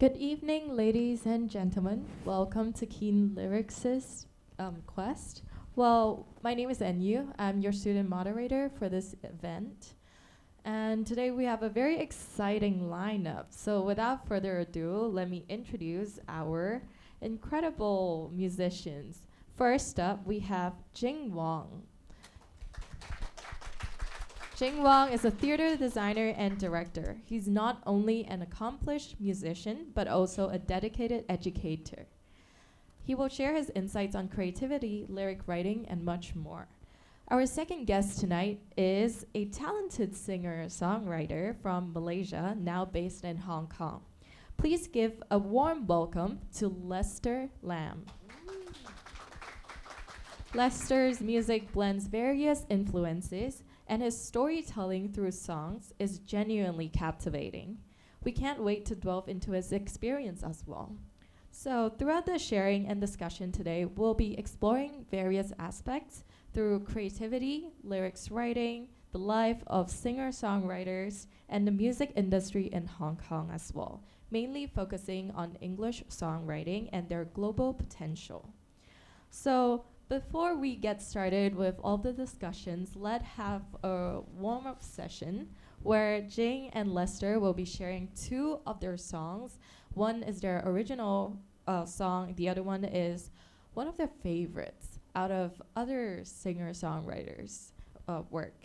Good evening, ladies and gentlemen. Welcome to Keen Lyricist Quest. Well, my name is En Yu. I'm your student moderator for this event. And today we have a very exciting lineup. So without further ado, let me introduce our incredible musicians. First up, we have Jing Wong. Jing Wong is a theater designer and director. He's not only an accomplished musician, but also a dedicated educator. He will share his insights on creativity, lyric writing, and much more. Our second guest tonight is a talented singer-songwriter from Malaysia, now based in Hong Kong. Please give a warm welcome to Lester Lam. Lester's music blends various influences, and his storytelling through songs is genuinely captivating. We can't wait to delve into his experience as well. So throughout the sharing and discussion today, we'll be exploring various aspects through creativity, lyrics writing, the life of singer-songwriters, and the music industry in Hong Kong as well, mainly focusing on English songwriting and their global potential. So before we get started with all the discussions, let's have a warm-up session where Jing and Lester will be sharing two of their songs. One is their original song, the other one is one of their favorites out of other singer-songwriters' work.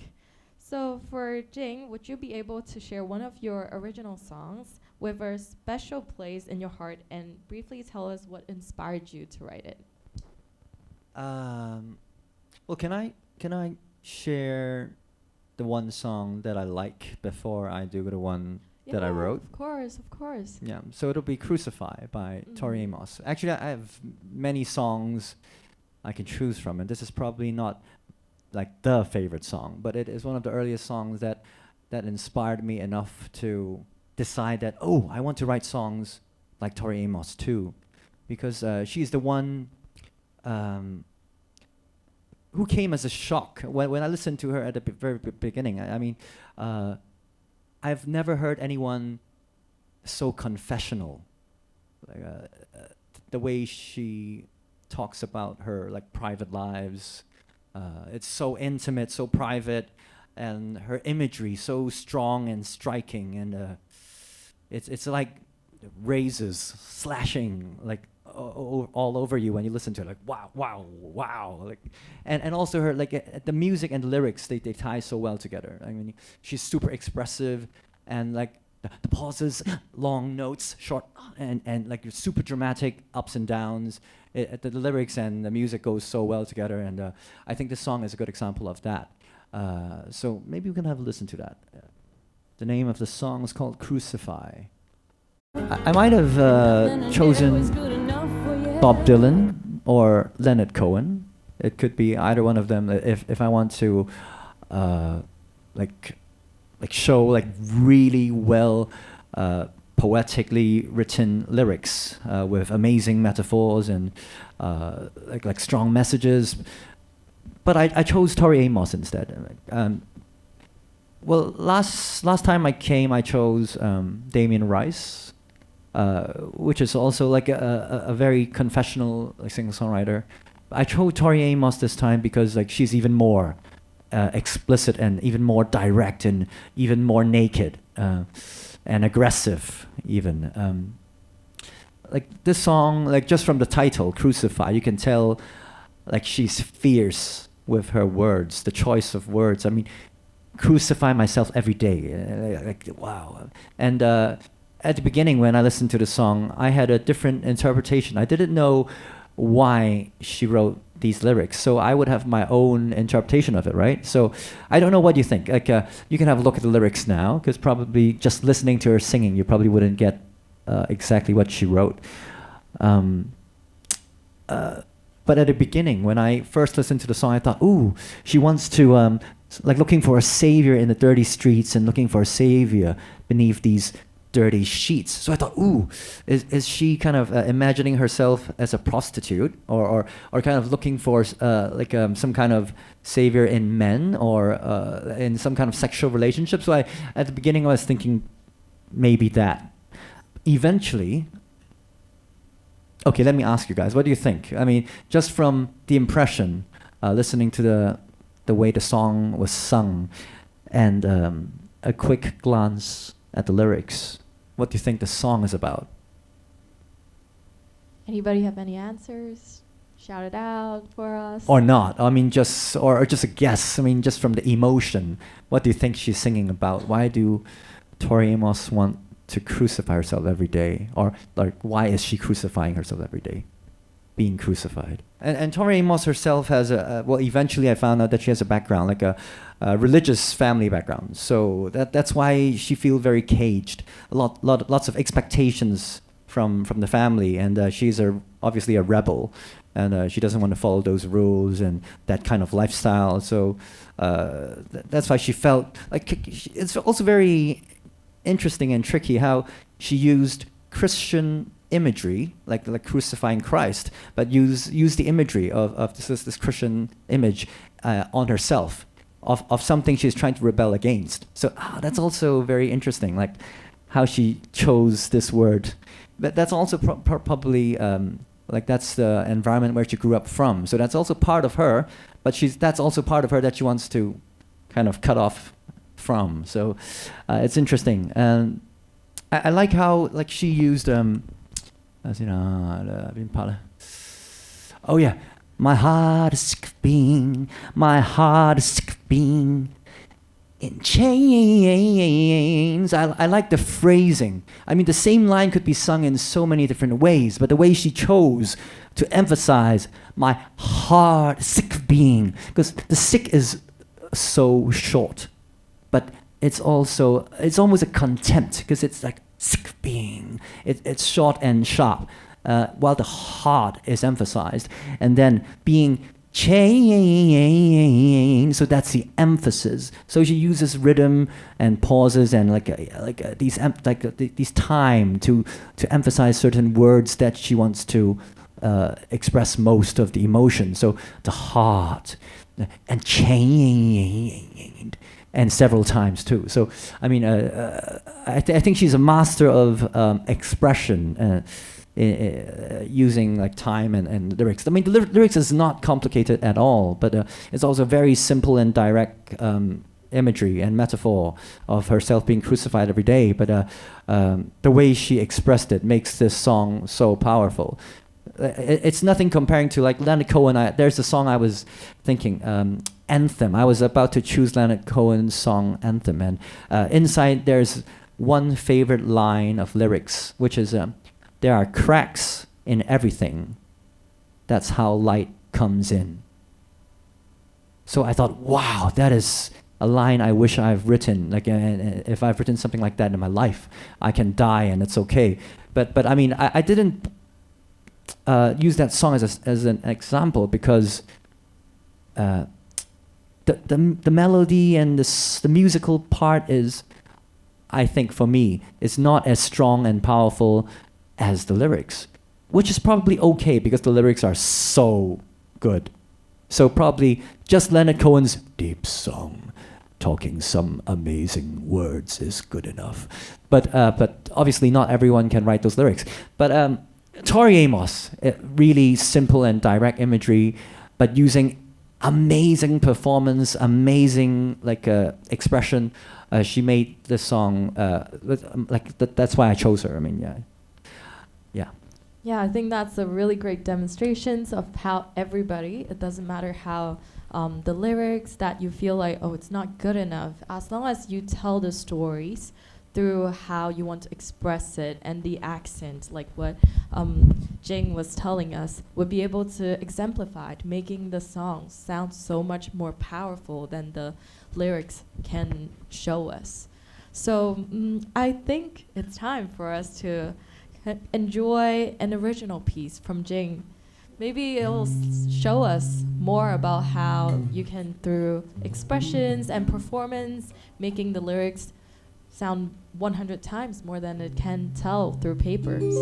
So for Jing, would you be able to share one of your original songs with a special place in your heart and briefly tell us what inspired you to write it? Well, can I share the one song that I like before I do the one that I wrote? Of course. Yeah, so it'll be Crucify by Tori Amos. Actually, I have many songs I can choose from, and this is probably not like the favorite song, but it is one of the earliest songs that inspired me enough to decide that, I want to write songs like Tori Amos too, because she's the one who came as a shock when I listened to her at the very beginning. I mean, I've never heard anyone so confessional. Like, the way she talks about her like private lives, it's so intimate, so private, and her imagery so strong and striking, and it's like razors slashing like all over you when you listen to it, like wow, like, and also her like the music and the lyrics, they tie so well together. I mean, she's super expressive, and like the pauses, long notes, short, and like super dramatic ups and downs. The lyrics and the music goes so well together, and I think this song is a good example of that. So maybe we can have a listen to that. The name of the song is called Crucify. I might have chosen Bob Dylan or Leonard Cohen. It could be either one of them if I want to like show like really well poetically written lyrics with amazing metaphors and like strong messages. But I chose Tori Amos instead. Well, last time I came, I chose Damien Rice, which is also like a very confessional like singer-songwriter. I chose Tori Amos this time because like she's even more explicit and even more direct and even more naked and aggressive even. Like this song, like just from the title, Crucify, you can tell like she's fierce with her words, the choice of words. I mean, crucify myself every day, like wow. And at the beginning when I listened to the song, I had a different interpretation. I didn't know why she wrote these lyrics, so I would have my own interpretation of it, right? So I don't know what you think. Like you can have a look at the lyrics now, because probably just listening to her singing, you probably wouldn't get exactly what she wrote. But at the beginning, when I first listened to the song, I thought, ooh, she wants to like looking for a savior in the dirty streets and looking for a savior beneath these dirty sheets. So I thought, ooh, is she kind of imagining herself as a prostitute, or kind of looking for like some kind of savior in men, or in some kind of sexual relationship? So at the beginning I was thinking maybe that. eventually, okay, let me ask you guys, what do you think? I mean, just from the impression, listening to the way the song was sung, and a quick glance at the lyrics, what do you think the song is about? Anybody have any answers? Shout it out for us. Or not? I mean, just or just a guess. I mean, just from the emotion, what do you think she's singing about? Why do Tori Amos want to crucify herself every day, or like why is she crucifying herself every day, being crucified? And Tori Amos herself has well, eventually I found out that she has a background, like a religious family background. So that's why she feels very caged. Lots of expectations from the family, and she's obviously a rebel, and she doesn't want to follow those rules and that kind of lifestyle. So that's why she felt like it's also very interesting and tricky how she used Christian imagery, like crucifying Christ, but use the imagery of this Christian image on herself, of something she's trying to rebel against. So that's also very interesting, like how she chose this word. But that's also probably like that's the environment where she grew up from. So that's also part of her, but that's also part of her that she wants to kind of cut off from. So it's interesting. And I like how like she used oh yeah, my heart is sick of being, my heart is sick of being in chains. I like the phrasing. I mean, the same line could be sung in so many different ways, but the way she chose to emphasize my heart is sick of being, because the sick is so short, but it's almost a contempt, because it's like sick of being. It's short and sharp, while the heart is emphasized, and then being chain, so that's the emphasis. So she uses rhythm and pauses and these time to emphasize certain words that she wants to express most of the emotion. So the heart and chained, and several times too. So I mean, I think she's a master of expression. Using like time and lyrics. I mean, the lyrics is not complicated at all, but it's also very simple and direct imagery and metaphor of herself being crucified every day. But the way she expressed it makes this song so powerful. It's nothing comparing to like Leonard Cohen. There's a song I was thinking, Anthem. I was about to choose Leonard Cohen's song Anthem, and inside there's one favorite line of lyrics, which is there are cracks in everything. That's how light comes in. So I thought, wow, that is a line I wish I've written. Like, if I've written something like that in my life, I can die and it's okay. But I mean, I didn't use that song as an example because the melody and the musical part is, I think for me, is not as strong and powerful as the lyrics, which is probably okay because the lyrics are so good. So probably just Leonard Cohen's deep song, talking some amazing words is good enough. But obviously not everyone can write those lyrics. But Tori Amos, really simple and direct imagery, but using amazing performance, amazing expression. She made the song that's why I chose her. I mean, yeah. Yeah, I think that's a really great demonstrations of how everybody, it doesn't matter how the lyrics that you feel like, oh, it's not good enough, as long as you tell the stories through how you want to express it, and the accent, like what Jing was telling us, would be able to exemplify it, making the song sound so much more powerful than the lyrics can show us. So I think it's time for us to enjoy an original piece from Jing. Maybe it'll show us more about how you can, through expressions and performance, making the lyrics sound 100 times more than it can tell through papers.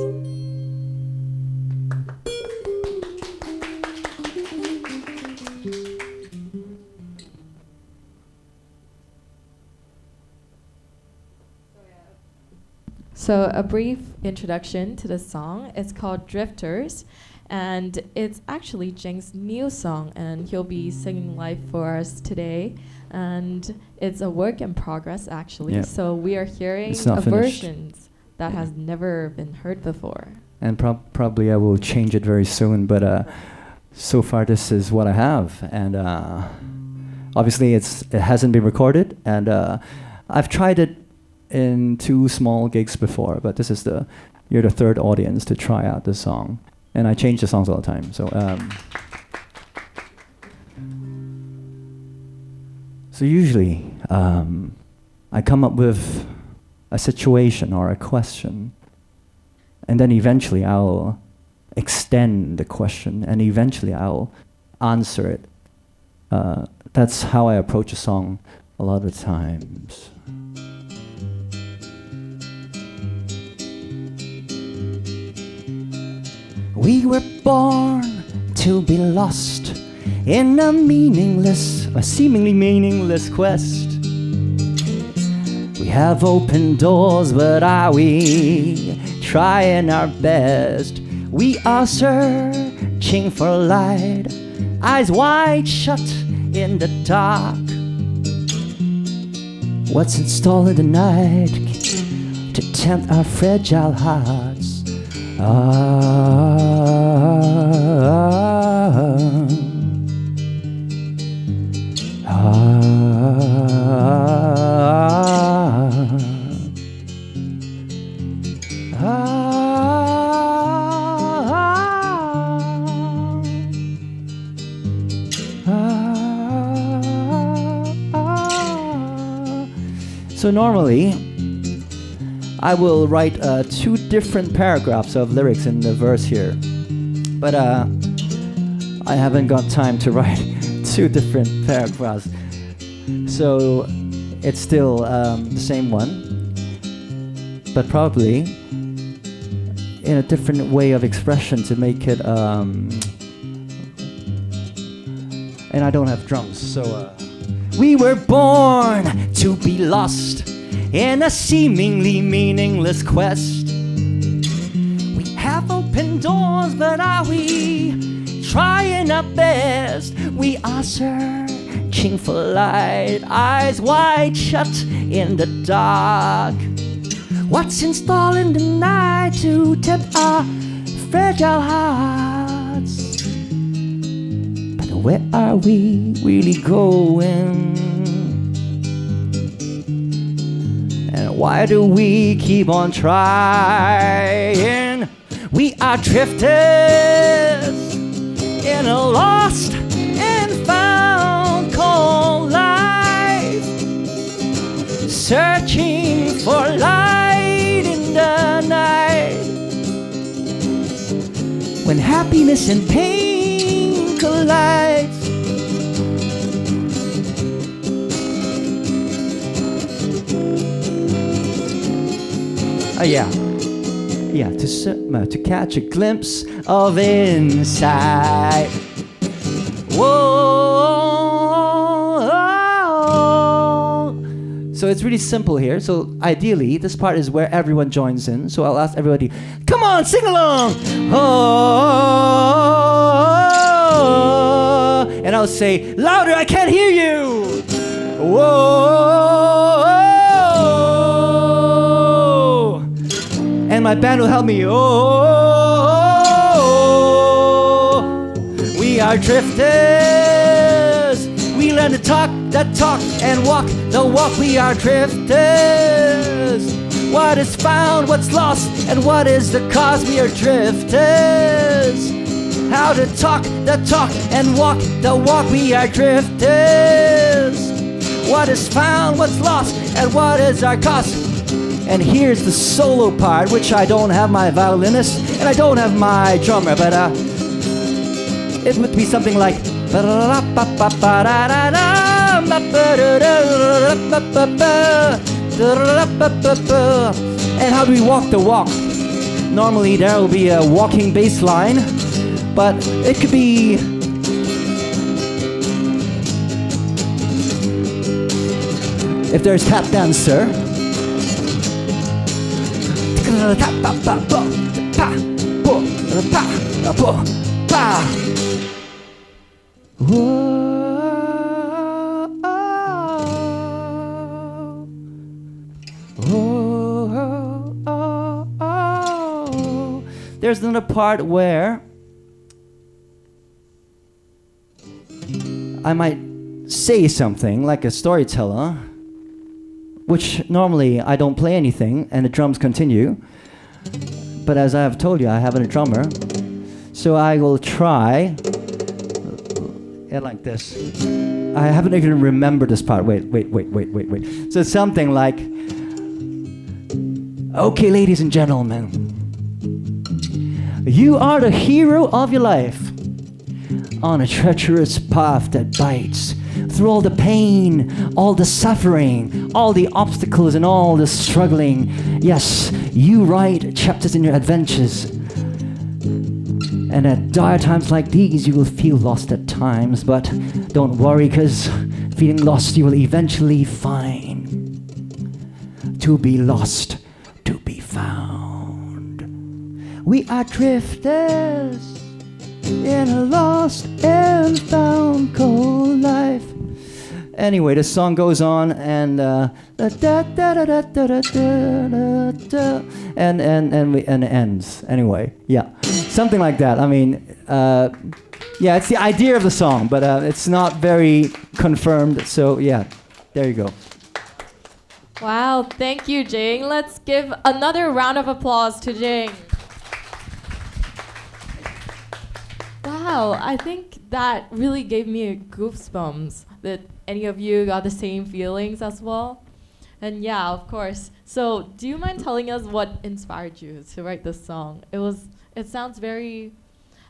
So a brief introduction to the song. It's called Drifters, and it's actually Jing's new song, and he'll be singing live for us today. And it's a work in progress, actually. Yeah. So we are hearing not a finished. version that has never been heard before. And probably I will change it very soon, but so far this is what I have. And obviously it hasn't been recorded, and I've tried it in 2 small gigs before, but you're the third audience to try out this song. And I change the songs all the time. So usually I come up with a situation or a question, and then eventually I'll extend the question, and eventually I'll answer it. That's how I approach a song a lot of times. We were born to be lost in a seemingly meaningless quest. We have open doors, but are we trying our best? We are searching for light, eyes wide shut in the dark. What's installed in the night to tempt our fragile hearts? So normally, I will write 2 different paragraphs of lyrics in the verse here, but I haven't got time to write 2 different paragraphs, so it's still the same one, but probably in a different way of expression to make it, and I don't have drums, so we were born to be lost in a seemingly meaningless quest. We have open doors, but are we trying our best? We are searching for light, eyes wide shut in the dark. What's installed in the night to tempt our fragile hearts? But where are we really going? And why do we keep on trying? We are drifters in a lost and found cold life, searching for light in the night. When happiness and pain collide, to catch a glimpse of insight. Whoa. So it's really simple here. So ideally, this part is where everyone joins in. So I'll ask everybody, come on, sing along. Oh, and I'll say, louder, I can't hear you. Whoa. And my band will help me. Oh, we are drifters. We learn to talk the talk and walk the walk. We are drifters. What is found, what's lost, and what is the cause? We are drifters. How to talk the talk and walk the walk. We are drifters. What is found, what's lost, and what is our cause? And here's the solo part, which I don't have my violinist and I don't have my drummer, but it would be something like. And how do we walk the walk? Normally there will be a walking bass line, but it could be. If there's tap dancer. ta pa pa pa pa po pa po pa. There's another part where I might say something like a storyteller, which normally I don't play anything and the drums continue. But as I have told you, I haven't a drummer. So I will try it like this. I haven't even remembered this part. Wait. So it's something like, okay, ladies and gentlemen, you are the hero of your life on a treacherous path that bites. Through all the pain, all the suffering, all the obstacles and all the struggling, yes, you write chapters in your adventures. And at dire times like these, you will feel lost at times, but don't worry, cause feeling lost you will eventually find. To be lost, to be found. We are drifters in a lost and found cold life. Anyway, the song goes on and and ends. Anyway, yeah, something like that. I mean, yeah, it's the idea of the song, but it's not very confirmed. So yeah, there you go. Wow, thank you, Jing. Let's give another round of applause to Jing. Wow, I think that really gave me goosebumps. That any of you got the same feelings as well? And yeah, of course. So do you mind telling us what inspired you to write this song? It sounds very,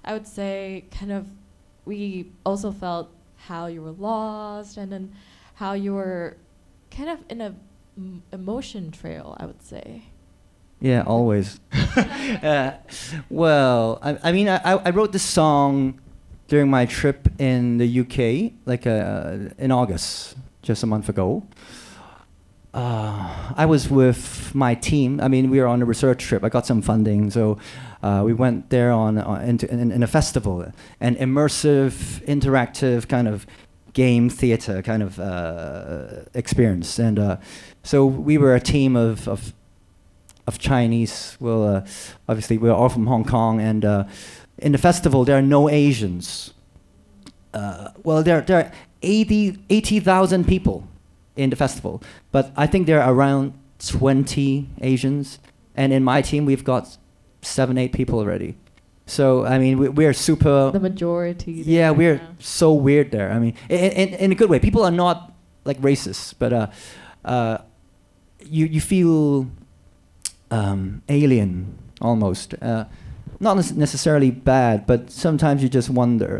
I would say, kind of, we also felt how you were lost and then how you were kind of in a emotion trail, I would say. Yeah, always. Well, I mean, I wrote this song during my trip in the UK, like in August, just a month ago. I was with my team. I mean, we were on a research trip. I got some funding, so we went there in a festival, an immersive, interactive kind of game theater kind of experience. And so we were a team of Chinese. Well, obviously we're all from Hong Kong, and in the festival there are no Asians. Well, there are 80,000 people in the festival, but I think there are around 20 Asians, and in my team we've got 7-8 people already. So I mean we're super. The majority. Yeah, we're so weird there. I mean, in a good way. People are not like racist, but you feel alien almost. Not necessarily bad, but sometimes you just wonder,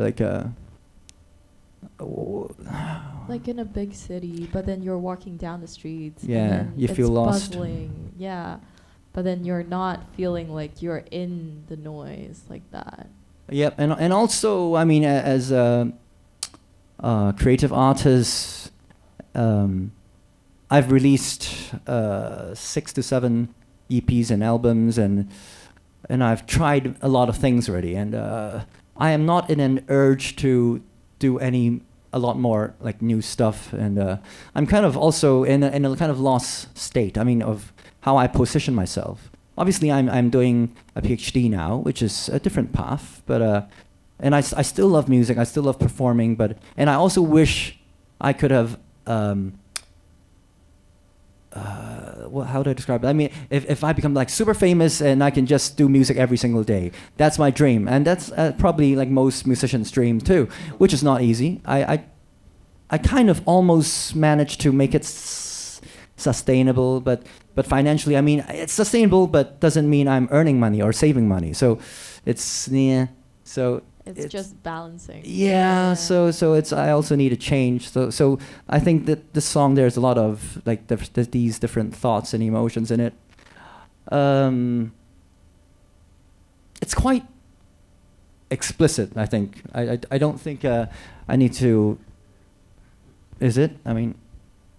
like in a big city, but then you're walking down the streets. Yeah, you feel lost. Buzzing, yeah, but then you're not feeling like you're in the noise like that. Yep, and also, I mean, as creative artists, I've released 6 to 7 EPs and albums, and I've tried a lot of things already, and I am not in an urge to do a lot more like new stuff, and I'm kind of also in a kind of lost state. I mean, of how I position myself. Obviously, I'm doing a PhD now, which is a different path, but and I still love music. I still love performing, and I also wish I could have. Well, how do I describe it? I mean, if I become like super famous and I can just do music every single day, that's my dream, and that's probably like most musicians' dream too, which is not easy. I kind of almost managed to make it sustainable, but financially, I mean, it's sustainable, but doesn't mean I'm earning money or saving money. So it's so. It's just balancing. Yeah, so it's I also need a change. So I think that this song, there's a lot of like these different thoughts and emotions in it. It's quite explicit, I think. I don't think I need to. Is it? I mean,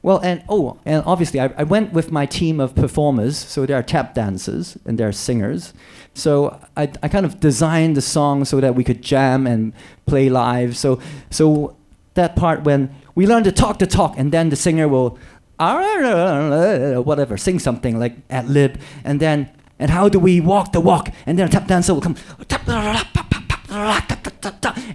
Well, and obviously I went with my team of performers, so there are tap dancers and there are singers. So I kind of designed the song so that we could jam and play live. So that part when we learn to talk, and then the singer will whatever, sing something like ad lib, and how do we walk the walk, and then a tap dancer will come,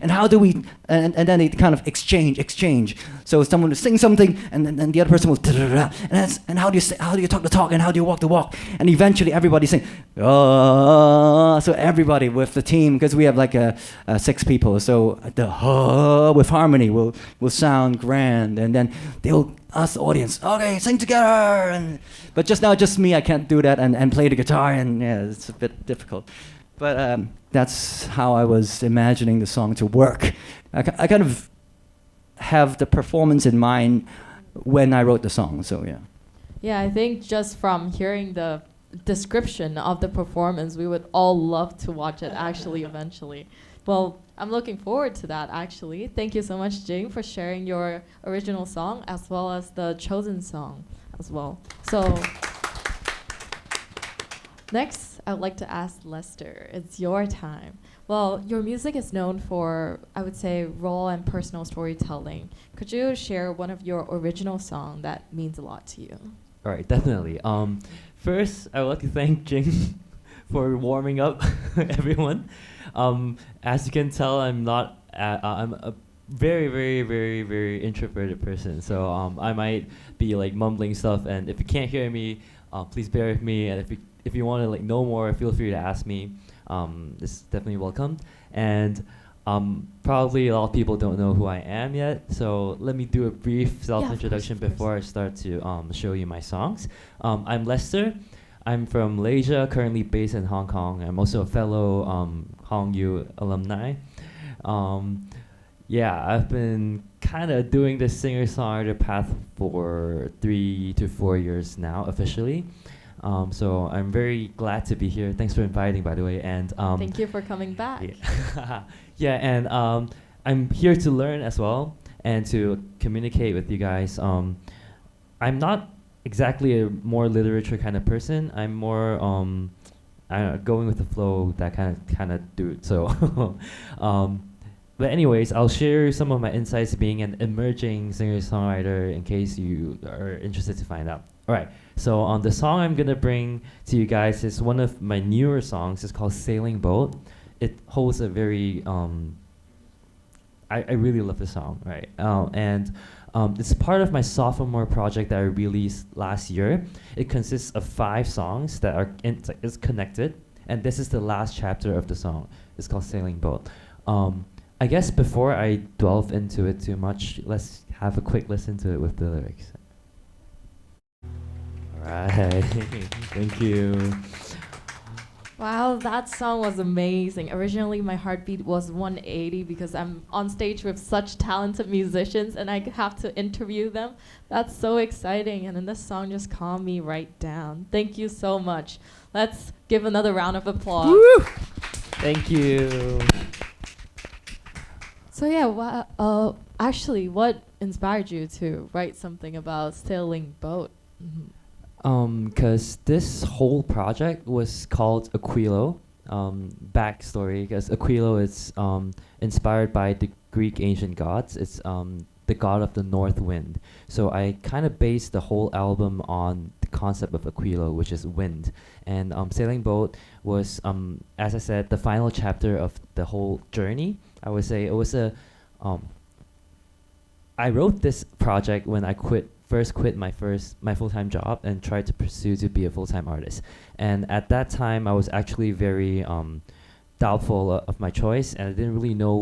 and how do we, and then they kind of exchange. So someone will sing something, and then the other person will, and how do you talk the talk, and how do you walk the walk, and eventually everybody sing, so everybody with the team, because we have like 6 people, so the with harmony will sound grand, and then they'll ask the audience, okay, sing together, but just me, I can't do that and play the guitar, and yeah, it's a bit difficult. But that's how I was imagining the song to work. I kind of have the performance in mind when I wrote the song, so yeah. Yeah, I think just from hearing the description of the performance, we would all love to watch it actually eventually. Well, I'm looking forward to that actually. Thank you so much, Jing, for sharing your original song as well as the chosen song as well. So next, I would like to ask Lester, it's your time. Well, your music is known for, I would say, raw and personal storytelling. Could you share one of your original songs that means a lot to you? All right, definitely. First, I would like to thank Jing for warming up everyone. As you can tell, I'm a very, very, very, very introverted person. So I might be like mumbling stuff, and if you can't hear me, please bear with me. And if you want to like know more, feel free to ask me. This is definitely welcome. And probably a lot of people don't know who I am yet, so let me do a brief self-introduction before I start to show you my songs. I'm Lester. I'm from Malaysia, currently based in Hong Kong. I'm also a fellow Hong U alumni. I've been kind of doing this singer-songwriter path for 3 to 4 years now, officially. So I'm very glad to be here. Thanks for inviting, by the way. And thank you for coming back. And I'm here to learn as well and to communicate with you guys. I'm not exactly a more literature kind of person. I'm more I don't know, going with the flow, that kind of dude. So, but anyways, I'll share some of my insights being an emerging singer-songwriter in case you are interested to find out. All right. So the song I'm gonna bring to you guys is one of my newer songs. It's called Sailing Boat. It holds a very I really love the song, right? It's part of my sophomore project that I released last year. It consists of 5 songs that are is connected, and this is the last chapter of the song. It's called Sailing Boat. I guess before I delve into it too much, let's have a quick listen to it with the lyrics. Right. Thank you. Wow, that song was amazing. Originally, my heartbeat was 180 because I'm on stage with such talented musicians and I have to interview them. That's so exciting. And then this song just calmed me right down. Thank you so much. Let's give another round of applause. Woo! Thank you. So yeah, actually, what inspired you to write something about sailing boat? Mm-hmm. Because this whole project was called Aquilo. Backstory, because Aquilo is inspired by the Greek ancient gods. It's the god of the north wind. So I kind of based the whole album on the concept of Aquilo, which is wind. And Sailing Boat was, as I said, the final chapter of the whole journey. I would say it was I wrote this project when I first quit my full-time job and tried to pursue to be a full-time artist. And at that time, I was actually very doubtful of my choice, and I didn't really know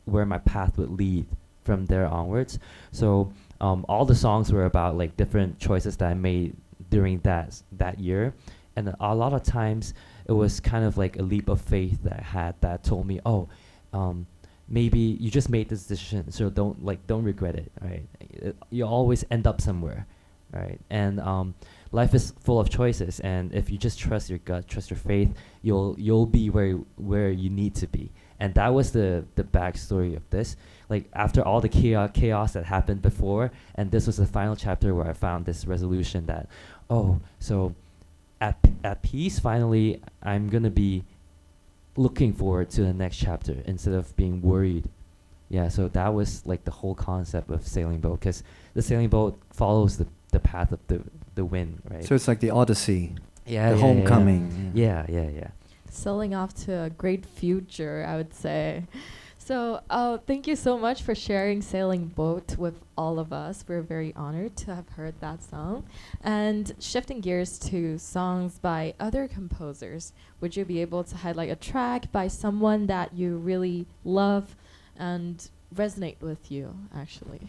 where my path would lead from there onwards. So all the songs were about like different choices that I made during that year, and a lot of times it was kind of like a leap of faith that I had that told me, maybe you just made this decision, so don't regret it, right? You always end up somewhere, right? And life is full of choices, and if you just trust your gut, trust your faith, you'll be where you need to be. And that was the backstory of this. Like after all the chaos that happened before, and this was the final chapter where I found this resolution that, oh, so at peace, finally, I'm gonna be looking forward to the next chapter instead of being worried. Yeah, so that was like the whole concept of sailing boat, because the sailing boat follows the path of the wind, right? So it's like the Odyssey, Yeah, the yeah, homecoming. Yeah. Sailing off to a great future, I would say. So thank you so much for sharing Sailing Boat with all of us. We're very honored to have heard that song. And shifting gears to songs by other composers, would you be able to highlight a track by someone that you really love and resonate with you, actually?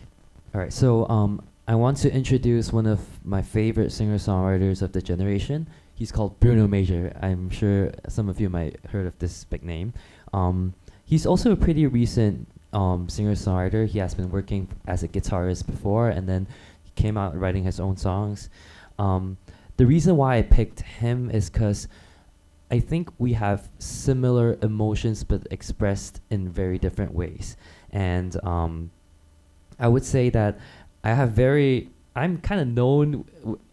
All right, so I want to introduce one of my favorite singer-songwriters of the generation. He's called Bruno Major. I'm sure some of you might heard of this big name. He's also a pretty recent singer-songwriter. He has been working as a guitarist before, and then he came out writing his own songs. The reason why I picked him is because I think we have similar emotions but expressed in very different ways. And I would say that I'm kind of known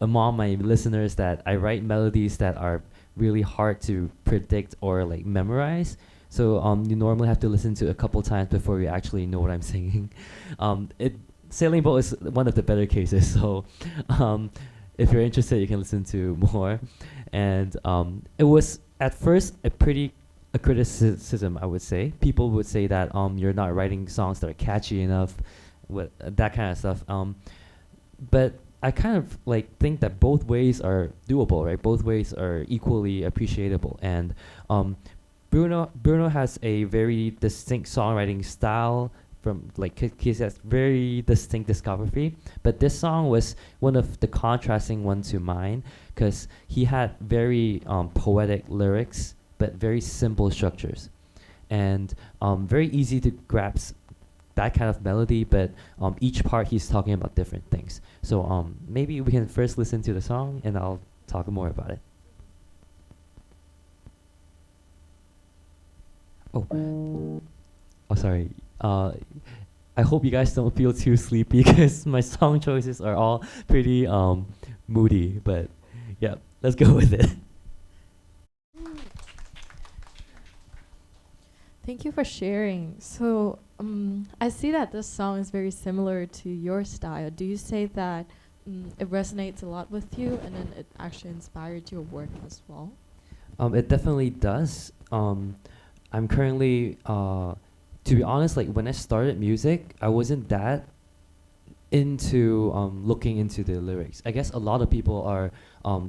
among my listeners that I write melodies that are really hard to predict or like memorize. So you normally have to listen to a couple times before you actually know what I'm singing. Sailing Boat is one of the better cases. So if you're interested, you can listen to more. And it was at first a criticism, I would say. People would say that you're not writing songs that are catchy enough, that kind of stuff. But I kind of like think that both ways are doable, right? Both ways are equally appreciable. And Bruno has a very distinct songwriting style from like he has very distinct discography. But this song was one of the contrasting ones to mine because he had very poetic lyrics but very simple structures, and very easy to grasp that kind of melody, but each part he's talking about different things. So maybe we can first listen to the song and I'll talk more about it. Oh, sorry. I hope you guys don't feel too sleepy because my song choices are all pretty moody, but yeah, let's go with it. Thank you for sharing. So I see that this song is very similar to your style. Do you say that it resonates a lot with you and then it actually inspired your work as well? It definitely does. I'm currently, to be honest, like when I started music, I wasn't that into looking into the lyrics. I guess a lot of people are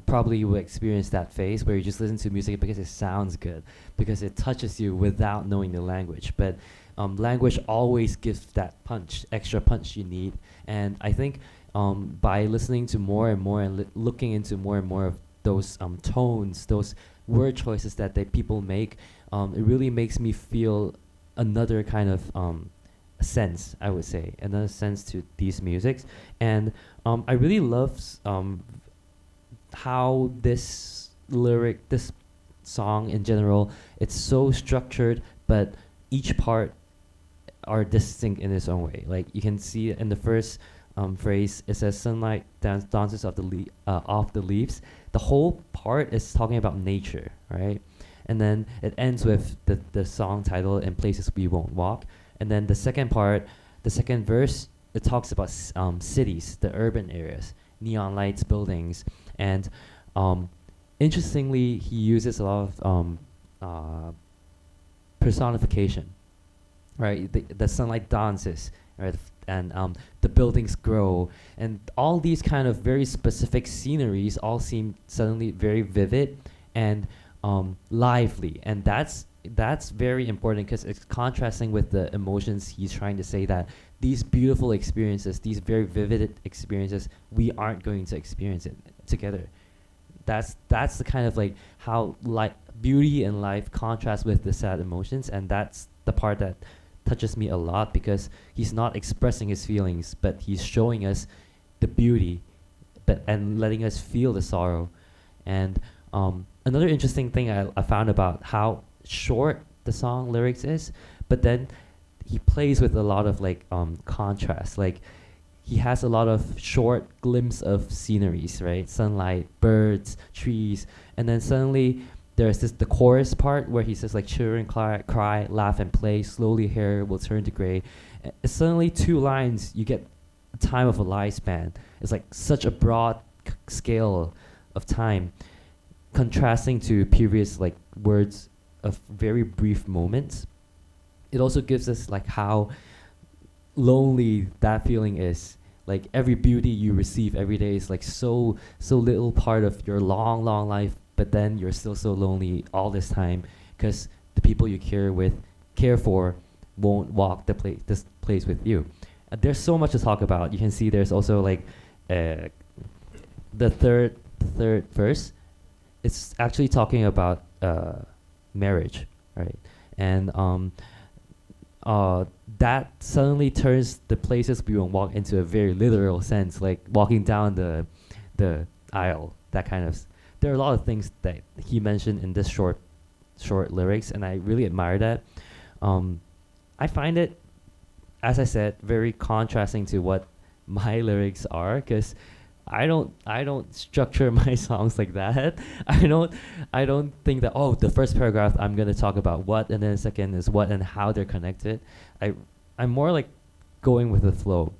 probably will experience that phase where you just listen to music because it sounds good, because it touches you without knowing the language. But language always gives that punch, extra punch you need. And I think by listening to more and more and looking into more and more of those tones, those word choices that people make, it really makes me feel another kind of sense, I would say, another sense to these musics. And I really love how this song in general, it's so structured, but each part are distinct in its own way. Like you can see in the first phrase, it says sunlight dances off the leaves. The whole part is talking about nature, right? And then it ends with the song title, "In Places We Won't Walk." And then the second part, the second verse, it talks about cities, the urban areas, neon lights, buildings. And interestingly, he uses a lot of personification, right? The sunlight dances, right? And the buildings grow. And all these kind of very specific sceneries all seem suddenly very vivid and lively. And that's very important because it's contrasting with the emotions he's trying to say, that these beautiful experiences, these very vivid experiences, we aren't going to experience it together. That's the kind of like how beauty and life contrast with the sad emotions, and that's the part that touches me a lot, because he's not expressing his feelings, but he's showing us the beauty, and letting us feel the sorrow. And another interesting thing I found about how short the song lyrics is, but then he plays with a lot of like contrast. Like he has a lot of short glimpse of sceneries, right? Sunlight, birds, trees, and then suddenly there's the chorus part where he says like children cry, laugh and play, slowly hair will turn to gray. Suddenly 2 lines, you get a time of a lifespan. It's like such a broad scale of time, contrasting to previous like words of very brief moments. It also gives us like how lonely that feeling is. Like every beauty you receive every day is like so little part of your long life, but then you're still so lonely all this time because the people you care for won't walk this place with you. There's so much to talk about. You can see there's also like the third verse. It's actually talking about marriage, right? And that suddenly turns the places we will walk into a very literal sense, like walking down the aisle. That kind of. There are a lot of things that he mentioned in this short lyrics, and I really admire that. I find it, as I said, very contrasting to what my lyrics are, because I don't structure my songs like that. I don't think that, oh, the first paragraph I'm gonna talk about what, and then the second is what and how they're connected. I'm more like going with the flow,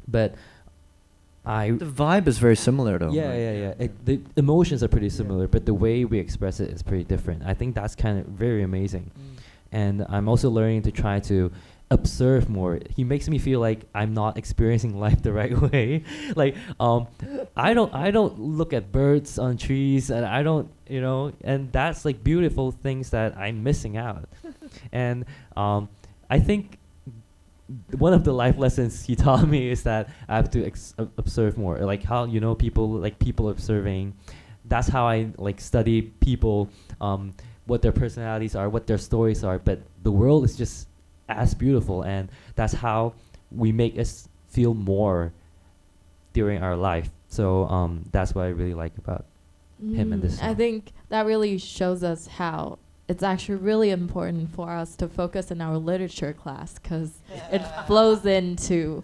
but the vibe is very similar though. Yeah. The emotions are pretty similar, but the way we express it is pretty different. I think that's kind of very amazing. And I'm also learning to try to observe more. He makes me feel like I'm not experiencing life the right way. Like I don't look at birds on trees, and I don't, and that's like beautiful things that I'm missing out. And I think one of the life lessons he taught me is that I have to observe more, like how people observing. That's how I like study people, what their personalities are, what their stories are. But the world is just as beautiful, and that's how we make us feel more during our life. So that's what I really like about him and this song. I think that really shows us how it's actually really important for us to focus in our literature class, because it flows into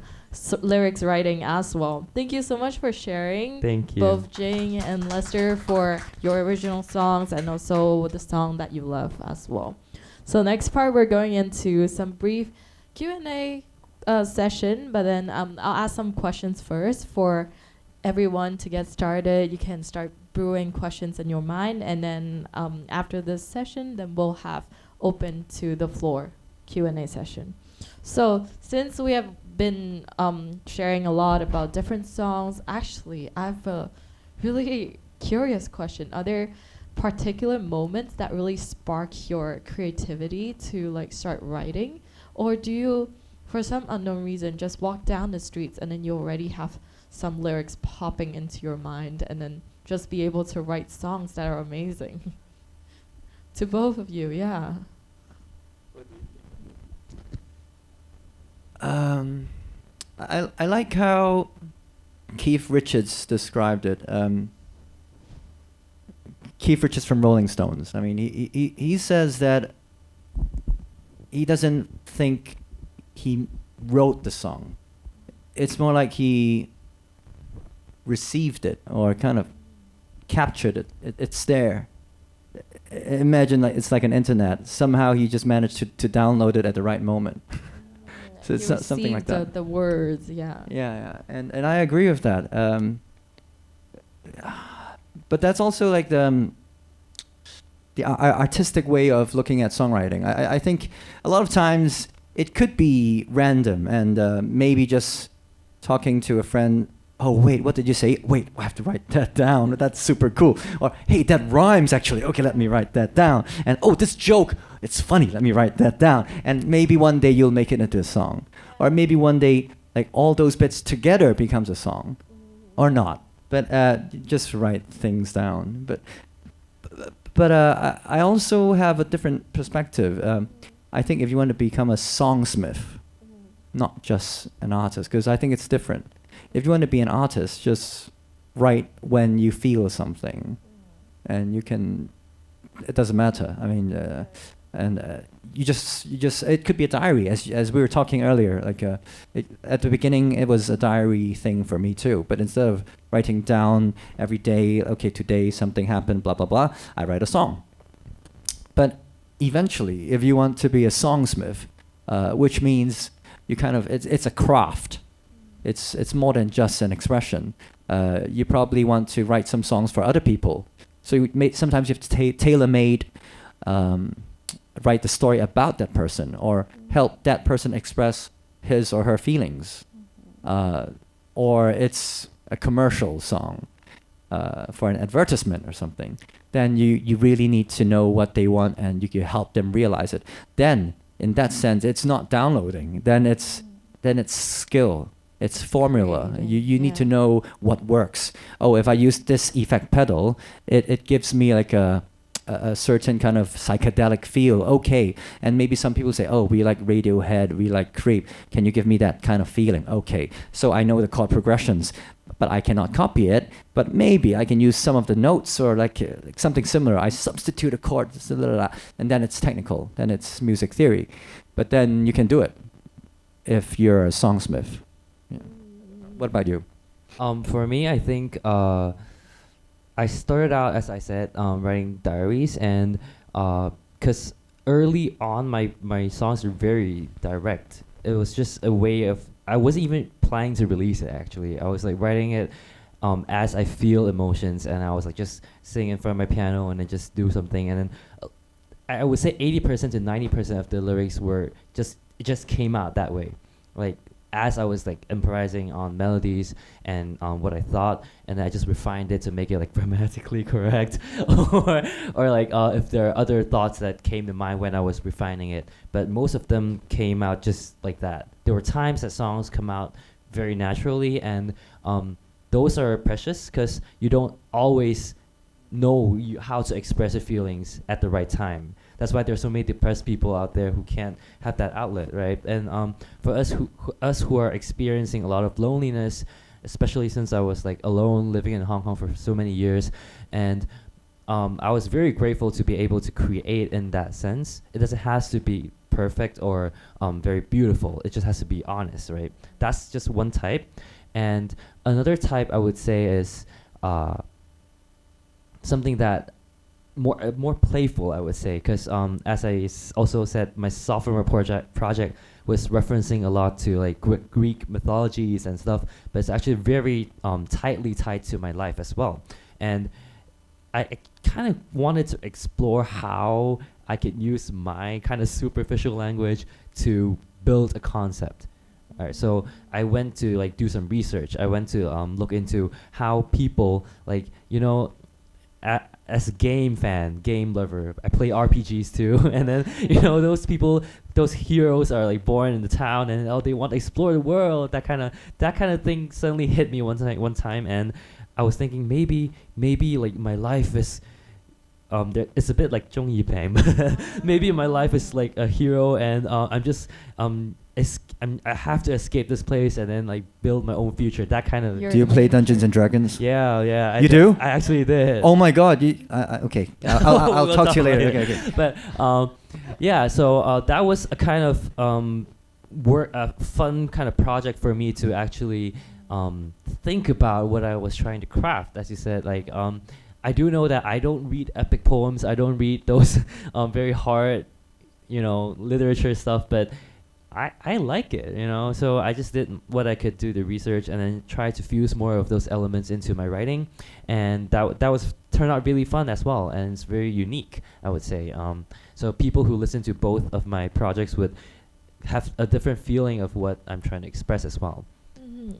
lyrics writing as well. Thank you so much for sharing. Thank you. Both Jing and Lester for your original songs and also the song that you love as well. So next part, we're going into some brief Q&A session, but then I'll ask some questions first for everyone to get started. You can start brewing questions in your mind, and then after this session, then we'll have open to the floor Q&A session. So since we have been sharing a lot about different songs, actually I have a really curious question. Are there particular moments that really spark your creativity to like start writing, or do you, for some unknown reason, just walk down the streets and then you already have some lyrics popping into your mind and then just be able to write songs that are amazing? To both of you, yeah. I like how Keith Richards described it. Keith Richards from Rolling Stones. I mean, he says that he doesn't think he wrote the song. It's more like he received it or kind of captured it. It's there. Imagine like it's like an internet. Somehow he just managed to download it at the right moment. So it's something like that. The words, yeah. Yeah, and I agree with that. But that's also like the artistic way of looking at songwriting. I think a lot of times it could be random and maybe just talking to a friend. Oh, wait, what did you say? Wait, I have to write that down. That's super cool. Or, hey, that rhymes actually. Okay, let me write that down. And, oh, this joke, it's funny. Let me write that down. And maybe one day you'll make it into a song. Or maybe one day, like, all those bits together becomes a song. Or not. But just write things down. But I also have a different perspective. I think if you want to become a songsmith, not just an artist, because I think it's different. If you want to be an artist, just write when you feel something, and you can. It doesn't matter. I mean, and you just it could be a diary, as we were talking earlier. Like at the beginning, it was a diary thing for me too. But instead of writing down every day, okay, today something happened, blah blah blah, I write a song. But eventually, if you want to be a songsmith, which means you kind of it's a craft. It's more than just an expression. You probably want to write some songs for other people. So sometimes you have to tailor-made. Write the story about that person or help that person express his or her feelings. Or it's a commercial song for an advertisement or something. Then you really need to know what they want and you can help them realize it. Then, in that sense, it's not downloading. Then it's skill. It's formula. You need to know what works. Oh, if I use this effect pedal, it gives me like a certain kind of psychedelic feel. Okay. And maybe some people say, oh, we like Radiohead, we like Creep. Can you give me that kind of feeling? Okay. So I know the chord progressions, but I cannot copy it. But maybe I can use some of the notes or like something similar. I substitute a chord, and then it's technical. Then it's music theory. But then you can do it if you're a songsmith. Yeah. What about you? For me, I think I started out, as I said, writing diaries, and because early on my songs were very direct. It was just a way of, I wasn't even planning to release it actually. I was like writing it as I feel emotions, and I was like just sitting in front of my piano and then just do something, and then I would say 80% to 90% of the lyrics were it just came out that way, like as I was like improvising on melodies and what I thought, and I just refined it to make it like grammatically correct, or like if there are other thoughts that came to mind when I was refining it. But most of them came out just like that. There were times that songs come out very naturally, and those are precious because you don't always know how to express your feelings at the right time. That's why there's so many depressed people out there who can't have that outlet, right? And for us who are experiencing a lot of loneliness, especially since I was like alone living in Hong Kong for so many years, and I was very grateful to be able to create in that sense. It doesn't have to be perfect or very beautiful. It just has to be honest, right? That's just one type. And another type I would say is something that more playful, I would say, because as I also said, my sophomore project was referencing a lot to like Greek mythologies and stuff, but it's actually very tightly tied to my life as well. And I kind of wanted to explore how I could use my kind of superficial language to build a concept. All right, so I went to like do some research. I went to look into how people, like, you know, as a game lover, I play RPGs too, and then you know those people, those heroes are like born in the town, and they want to explore the world. That kind of thing suddenly hit me one time, and I was thinking maybe like my life is, it's a bit like Zhong Yipeng. Maybe my life is like a hero, and I'm just I have to escape this place and then like build my own future. That kind of. Do you play Dungeons and Dragons? Yeah. You do? I actually did. Oh my God! Okay, I'll We'll talk to you later. later. Okay. But yeah, so that was a kind of a fun kind of project for me to actually think about what I was trying to craft. As you said, like I do know that I don't read epic poems. I don't read those very hard, you know, literature stuff, but I like it, you know, so I just did what I could do, the research, and then try to fuse more of those elements into my writing, and that was turned out really fun as well, and it's very unique, I would say. So people who listen to both of my projects would have a different feeling of what I'm trying to express as well.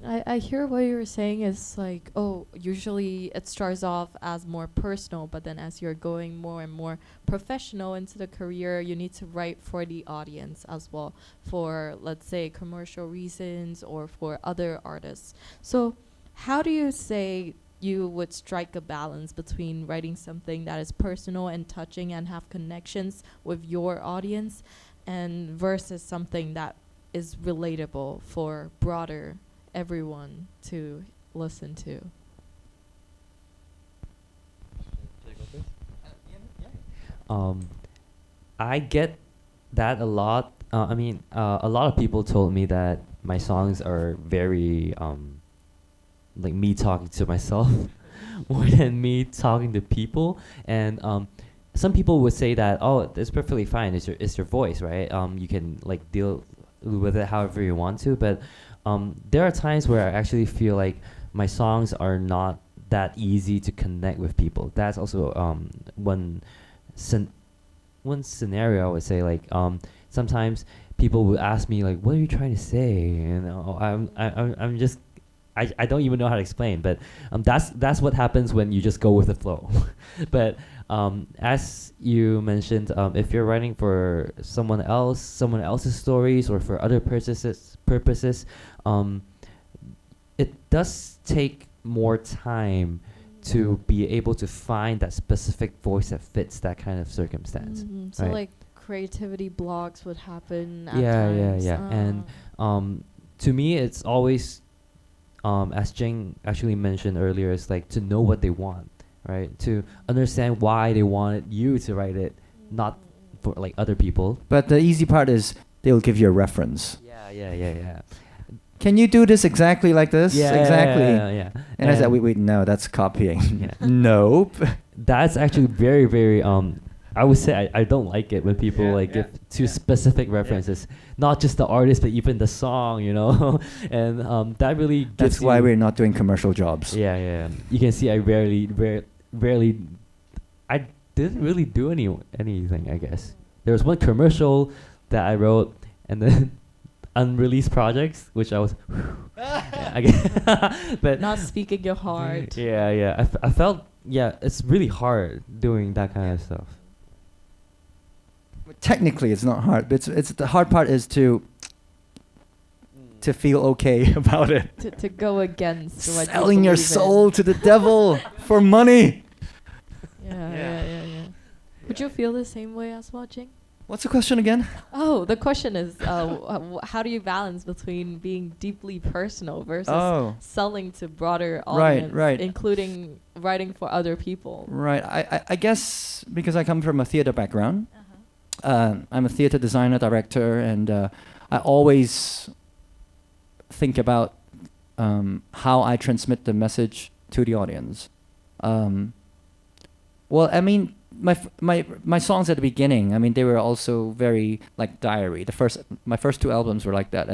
I hear what you're saying is like, oh, usually it starts off as more personal, but then as you're going more and more professional into the career, you need to write for the audience as well, for, let's say, commercial reasons or for other artists. So how do you say you would strike a balance between writing something that is personal and touching and have connections with your audience and versus something that is relatable for broader everyone to listen to? I get that a lot. I mean, a lot of people told me that my songs are very like me talking to myself more than me talking to people. And some people would say that, oh, it's perfectly fine. It's your voice, right? You can like deal with it however you want to. But there are times where I actually feel like my songs are not that easy to connect with people. That's also one scenario I would say. Like sometimes people will ask me like, "What are you trying to say?" And I'm just I don't even know how to explain. But that's what happens when you just go with the flow. But as you mentioned, if you're writing for someone else's stories, or for other purposes, it does take more time to be able to find that specific voice that fits that kind of circumstance. So right? like creativity blocks would happen at Yeah. times. And to me, it's always, as Jing actually mentioned earlier, it's like to know what they want, right? To understand why they wanted you to write it, not for like other people. But the easy part is they'll give you a reference. Yeah. Can you do this exactly like this? Exactly. Yeah. And I said, wait, no, that's copying. Yeah. Nope. That's actually very, very. I would say I don't like it when people give too specific references, not just the artist, but even the song, you know. And that really gives That's why we're not doing commercial jobs. Yeah. You can see I rarely. I didn't really do anything. I guess there was one commercial that I wrote, and then unreleased projects, which I was. But Not speaking your heart. Yeah. I felt it's really hard doing that kind of stuff. Technically, it's not hard, but it's the hard part is to feel okay about it. To go against what you Selling your believe in. soul to the devil for money. Yeah. Would you feel the same way as watching? What's the question again? Oh, the question is, how do you balance between being deeply personal versus selling to broader audience, Right. including writing for other people? Right. I guess because I come from a theater background, I'm a theater designer, director, and I always think about how I transmit the message to the audience. Well, I mean, my songs at the beginning, I mean, they were also very like diary. My first two albums were like that,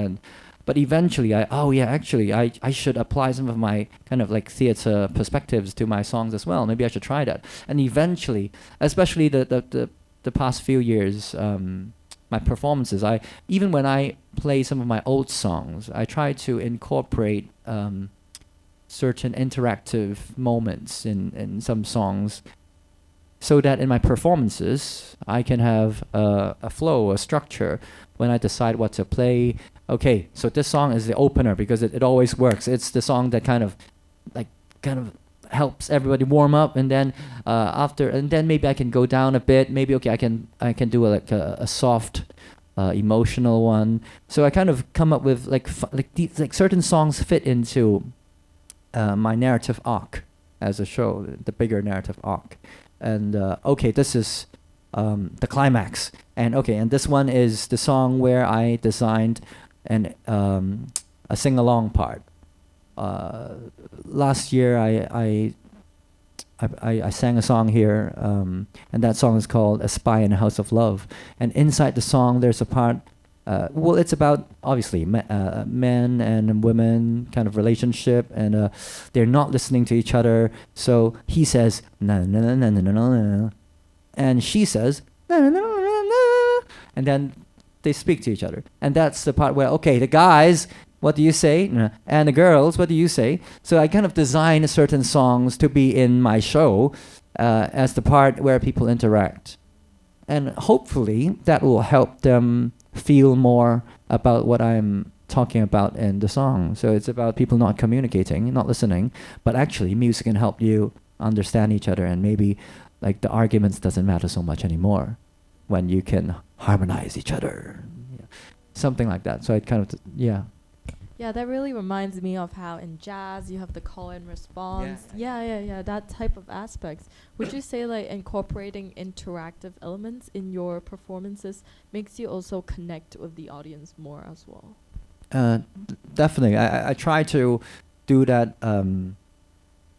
but eventually I should apply some of my kind of like theater perspectives to my songs as well. Maybe I should try that. And eventually, especially the past few years, my performances, even when I play some of my old songs, I try to incorporate certain interactive moments in some songs, so that in my performances I can have a flow, a structure when I decide what to play. Okay, so this song is the opener because it always works. It's the song that kind of helps everybody warm up, and then then maybe I can go down a bit. Maybe I can do a soft emotional one. So I kind of come up with like certain songs fit into my narrative arc as a show, the bigger narrative arc. And this is the climax, and this one is the song where I designed a sing-along part. Last year I sang a song here, and that song is called "A Spy in a House of Love." And inside the song, there's a part. It's about obviously men and women kind of relationship, and they're not listening to each other. So he says na na na na na na na, and she says na na na na na, and then they speak to each other. And that's the part where the guys, what do you say? And the girls, what do you say? So I kind of design certain songs to be in my show as the part where people interact, and hopefully that will help them feel more about what I'm talking about in the song. So it's about people not communicating, not listening, but actually music can help you understand each other, and maybe like the arguments doesn't matter so much anymore when you can harmonize each other. Something like that. So it kind of Yeah, that really reminds me of how in jazz you have the call and response. Yeah, that type of aspects. Would you say like incorporating interactive elements in your performances makes you also connect with the audience more as well? Definitely. I try to do that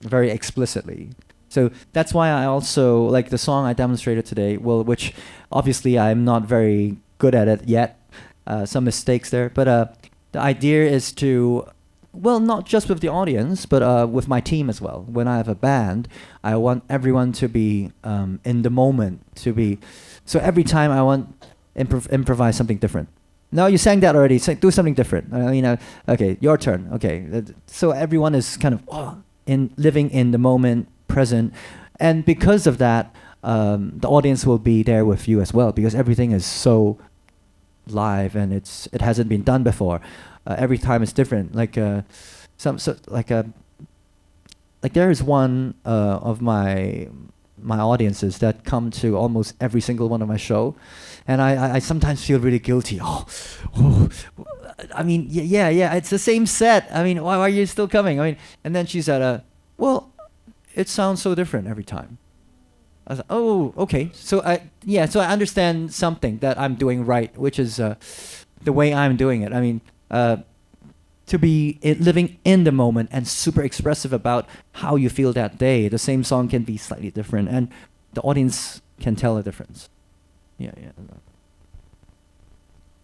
very explicitly. So that's why I also like the song I demonstrated today, which obviously I'm not very good at it yet. Some mistakes there, but the idea is to, well, not just with the audience, but with my team as well. When I have a band, I want everyone to be in the moment, so every time I want improvise something different. No, you sang that already. Do something different. I mean, okay, your turn. Okay, so everyone is kind of living in the moment, present, and because of that, the audience will be there with you as well, because everything is so live and it hasn't been done before. Every time it's different. Like there is one of my audiences that come to almost every single one of my show, and I sometimes feel really guilty. I mean, yeah, it's the same set. I mean, why are you still coming? I mean, and then she said, well, it sounds so different every time. I was like, oh, okay. So I understand something that I'm doing right, which is the way I'm doing it. I mean, to be living in the moment and super expressive about how you feel that day. The same song can be slightly different, and the audience can tell the difference. Yeah.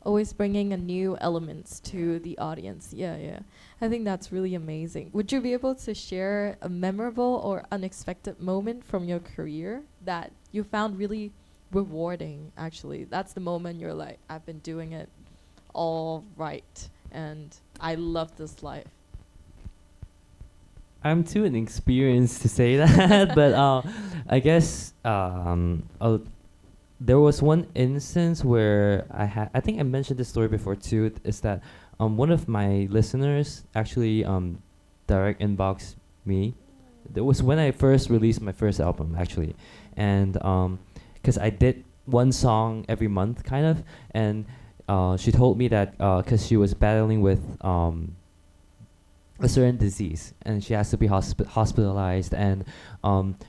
Always bringing a new elements to the audience. Yeah. I think that's really amazing. Would you be able to share a memorable or unexpected moment from your career that you found really rewarding, actually? That's the moment you're like, I've been doing it all right, and I love this life. I'm too inexperienced to say that, but I guess there was one instance where I think I mentioned this story before too, is that one of my listeners actually direct inboxed me. It was when I first released my first album, actually, and because I did one song every month, kind of, and she told me that because she was battling with a certain disease and she has to be hospitalized, and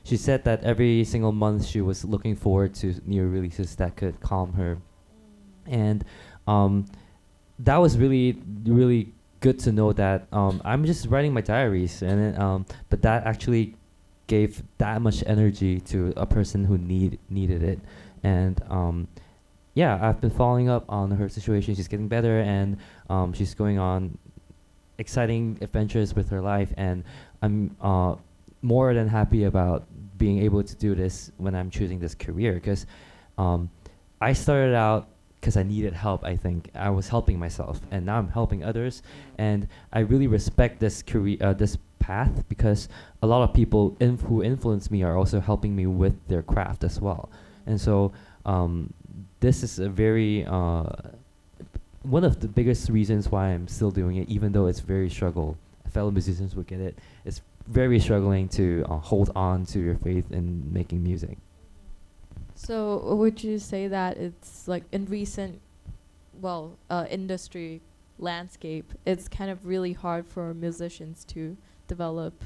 she said that every single month she was looking forward to new releases that could calm her, and that was really, really good to know that I'm just writing my diaries, and but that actually gave that much energy to a person who needed it, and yeah, I've been following up on her situation. She's getting better, and she's going on exciting adventures with her life, and I'm more than happy about being able to do this when I'm choosing this career, because I started out because I needed help. I think I was helping myself, and now I'm helping others, and I really respect this career, this path, because a lot of people who influence me are also helping me with their craft as well, and so this is a very one of the biggest reasons why I'm still doing it, even though it's very struggle. Fellow musicians would get it. It's very struggling to hold on to your faith in making music. So would you say that it's like in recent, industry landscape, it's kind of really hard for musicians to develop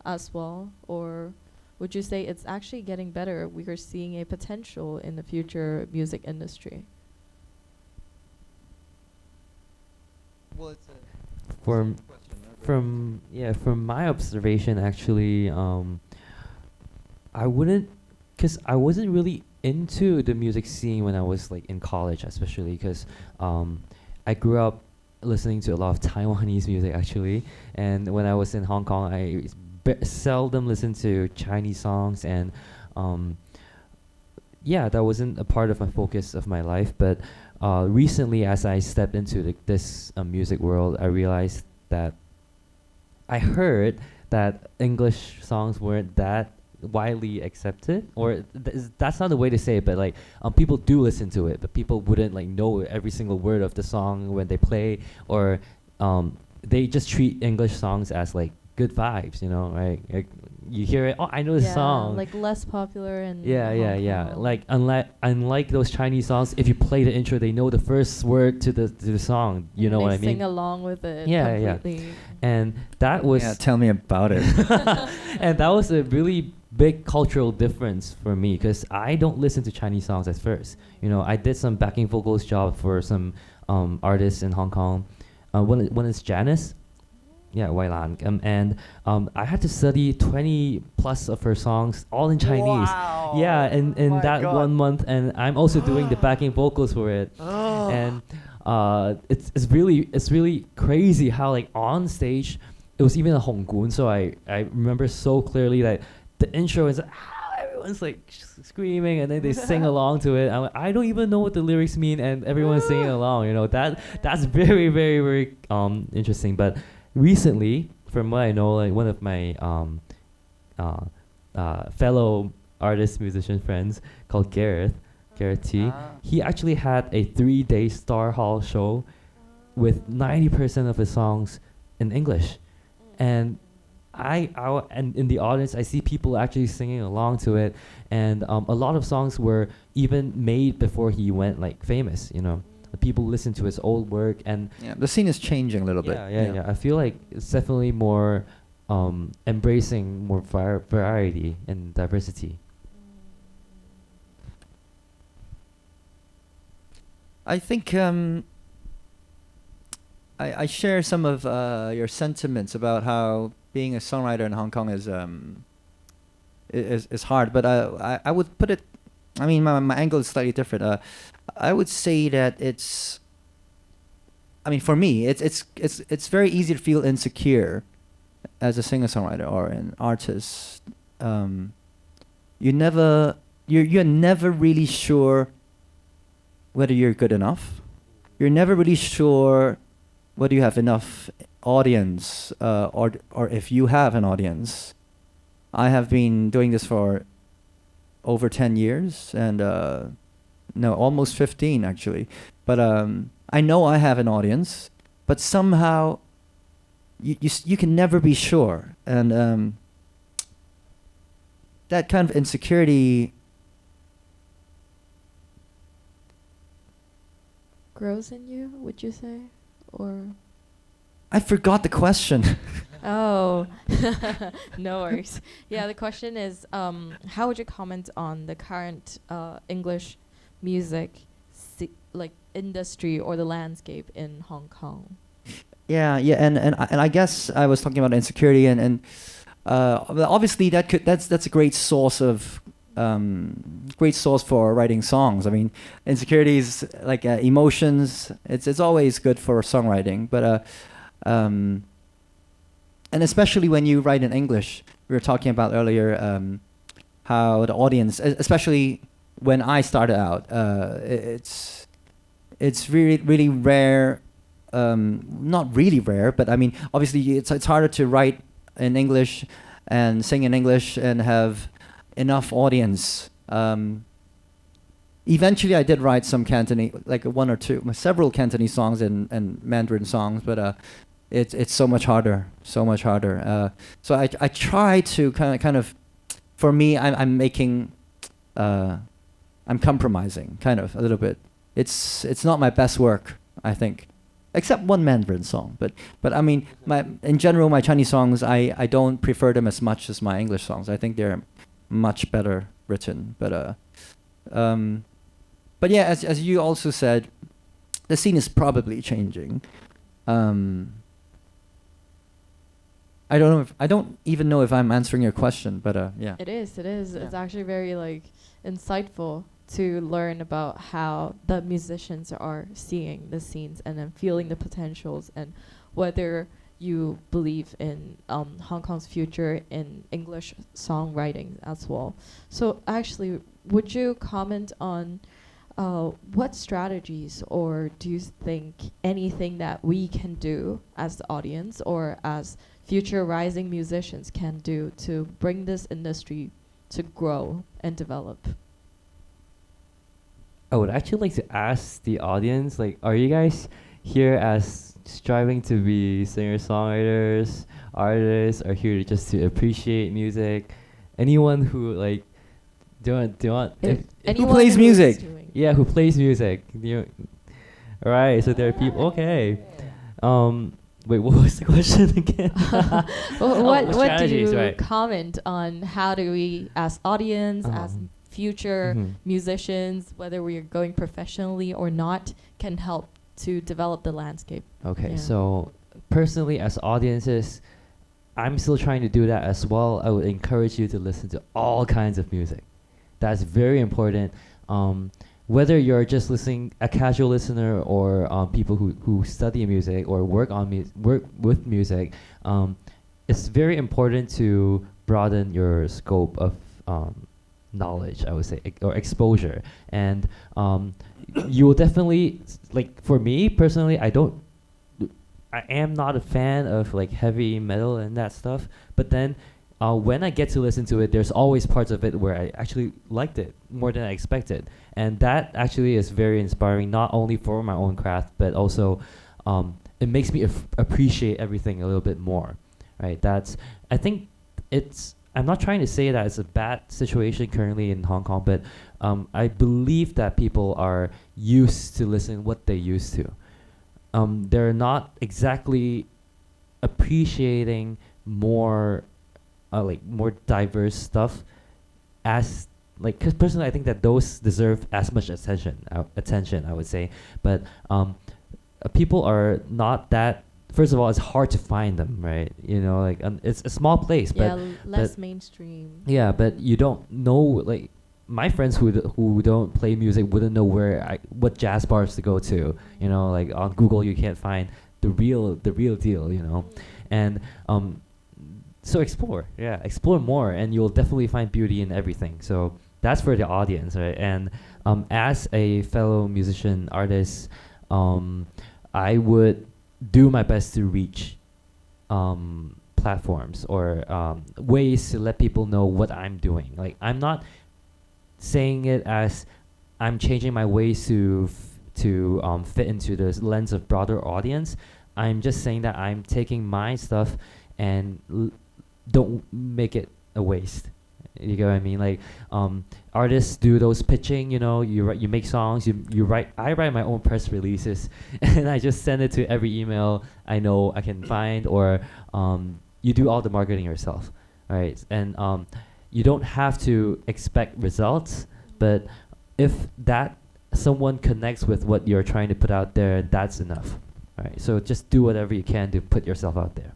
as well? Or would you say it's actually getting better? We are seeing a potential in the future music industry. Well, it's from my observation, actually, I wouldn't, because I wasn't really into the music scene when I was like in college, especially because I grew up listening to a lot of Taiwanese music, actually, and when I was in Hong Kong, I seldom listened to Chinese songs, and that wasn't a part of my focus of my life. But recently, as I stepped into this music world, I realized that I heard that English songs weren't that widely accepted, or that's not the way to say it, but like people do listen to it, but people wouldn't like know every single word of the song when they play, or they just treat English songs as like good vibes, right? Like, you hear it, oh, I know this song. Like less popular and Yeah. Like unlike those Chinese songs, if you play the intro, they know the first word to the song. You know what I mean? They sing along with it. Yeah. completely. And that was tell me about it. and that was a really big cultural difference for me because I don't listen to Chinese songs at first. You know, I did some backing vocals job for some artists in Hong Kong. One is Janice. Yeah, Wai Lan. And I had to study 20 plus of her songs, all in Chinese. Wow. Yeah, in My that God. 1 month. And I'm also doing the backing vocals for it. Oh. And it's really crazy how like on stage, it was even a Honggun. So I remember so clearly that the intro is everyone's like screaming and then they sing along to it. I'm like, I don't even know what the lyrics mean and everyone's singing along. You know, that's very, very, very interesting. But recently, from what I know, like one of my fellow artist musician friends called Gareth T, he actually had a 3-day Star Hall show with 90% of his songs in English. And and in the audience, I see people actually singing along to it, and a lot of songs were even made before he went like famous. You know, the people listen to his old work, and The scene is changing a little bit. yeah. I feel like it's definitely more embracing more variety and diversity. I think I share some of your sentiments about how being a songwriter in Hong Kong is hard, but I would put it. I mean, my angle is slightly different. I would say that it's. I mean, for me, it's very easy to feel insecure as a singer-songwriter or an artist. You're never really sure whether you're good enough. You're never really sure whether you have enough audience or if you have an audience. I have been doing this for over 10 years and almost 15 actually. But I know I have an audience, but somehow you can never be sure. And that kind of insecurity grows in you, would you say? Or I forgot the question. oh, no worries. Yeah, the question is, how would you comment on the current English music like industry or the landscape in Hong Kong? Yeah, and I guess I was talking about insecurity and obviously that's a great source for writing songs. I mean, insecurity is like emotions. It's always good for songwriting, but and especially when you write in English, we were talking about earlier how the audience, especially when I started out, it's really rare. Not really rare, but I mean, obviously it's harder to write in English and sing in English and have enough audience. Eventually I did write some Cantonese, like several Cantonese songs and Mandarin songs, but it's so much harder. So I try to kind of, for me, I'm making, I'm compromising kind of a little bit. It's not my best work, I think. Except one Mandarin song, but I mean, in general, my Chinese songs, I don't prefer them as much as my English songs. I think they're much better written. But yeah, as you also said, the scene is probably changing. I don't even know if I'm answering your question, but yeah. It is. Yeah. It's actually very like insightful to learn about how the musicians are seeing the scenes and then feeling the potentials and whether you believe in Hong Kong's future in English songwriting as well. So actually, would you comment on what strategies or do you think anything that we can do as the audience or as future rising musicians can do to bring this industry to grow and develop? I would actually like to ask the audience, like, are you guys here as striving to be singer-songwriters? artists are here just to appreciate music. Anyone who like do you want who plays music? Yeah, who plays music? All right, so there are people. Okay. Wait, what was the question again? What do you comment on? How do we, as audience, as future musicians, whether we are going professionally or not, can help to develop the landscape? Okay, so personally, as audiences, I'm still trying to do that as well. I would encourage you to listen to all kinds of music. That's very important. Whether you're just listening, a casual listener, or people who study music or work with music, it's very important to broaden your scope of knowledge, I would say, or exposure. And you will definitely, like for me personally, I am not a fan of like heavy metal and that stuff. But then when I get to listen to it, there's always parts of it where I actually liked it more than I expected. And that actually is very inspiring, not only for my own craft, but also it makes me appreciate everything a little bit more, right? I think I'm not trying to say that it's a bad situation currently in Hong Kong, but I believe that people are used to listening what they used to. They're not exactly appreciating more diverse stuff as like, because personally I think that those deserve as much attention I would say, but people are not that. First of all, it's hard to find them, right? You know, like it's a small place, but less mainstream. Yeah, but you don't know, like my friends who don't play music wouldn't know what jazz bars to go to. You know, like on Google you can't find the real deal. You know, and so explore more, and you'll definitely find beauty in everything. So that's for the audience, right? And as a fellow musician artist, I would do my best to reach platforms or ways to let people know what I'm doing. Like I'm not saying it as I'm changing my ways to fit into the lens of broader audience. I'm just saying that I'm taking my stuff and don't make it a waste. You get what I mean? Like artists do those pitching, you know, you make songs, I write my own press releases and I just send it to every email I know I can find, or you do all the marketing yourself, right? And you don't have to expect results, but if that someone connects with what you're trying to put out there, that's enough, right? So just do whatever you can to put yourself out there.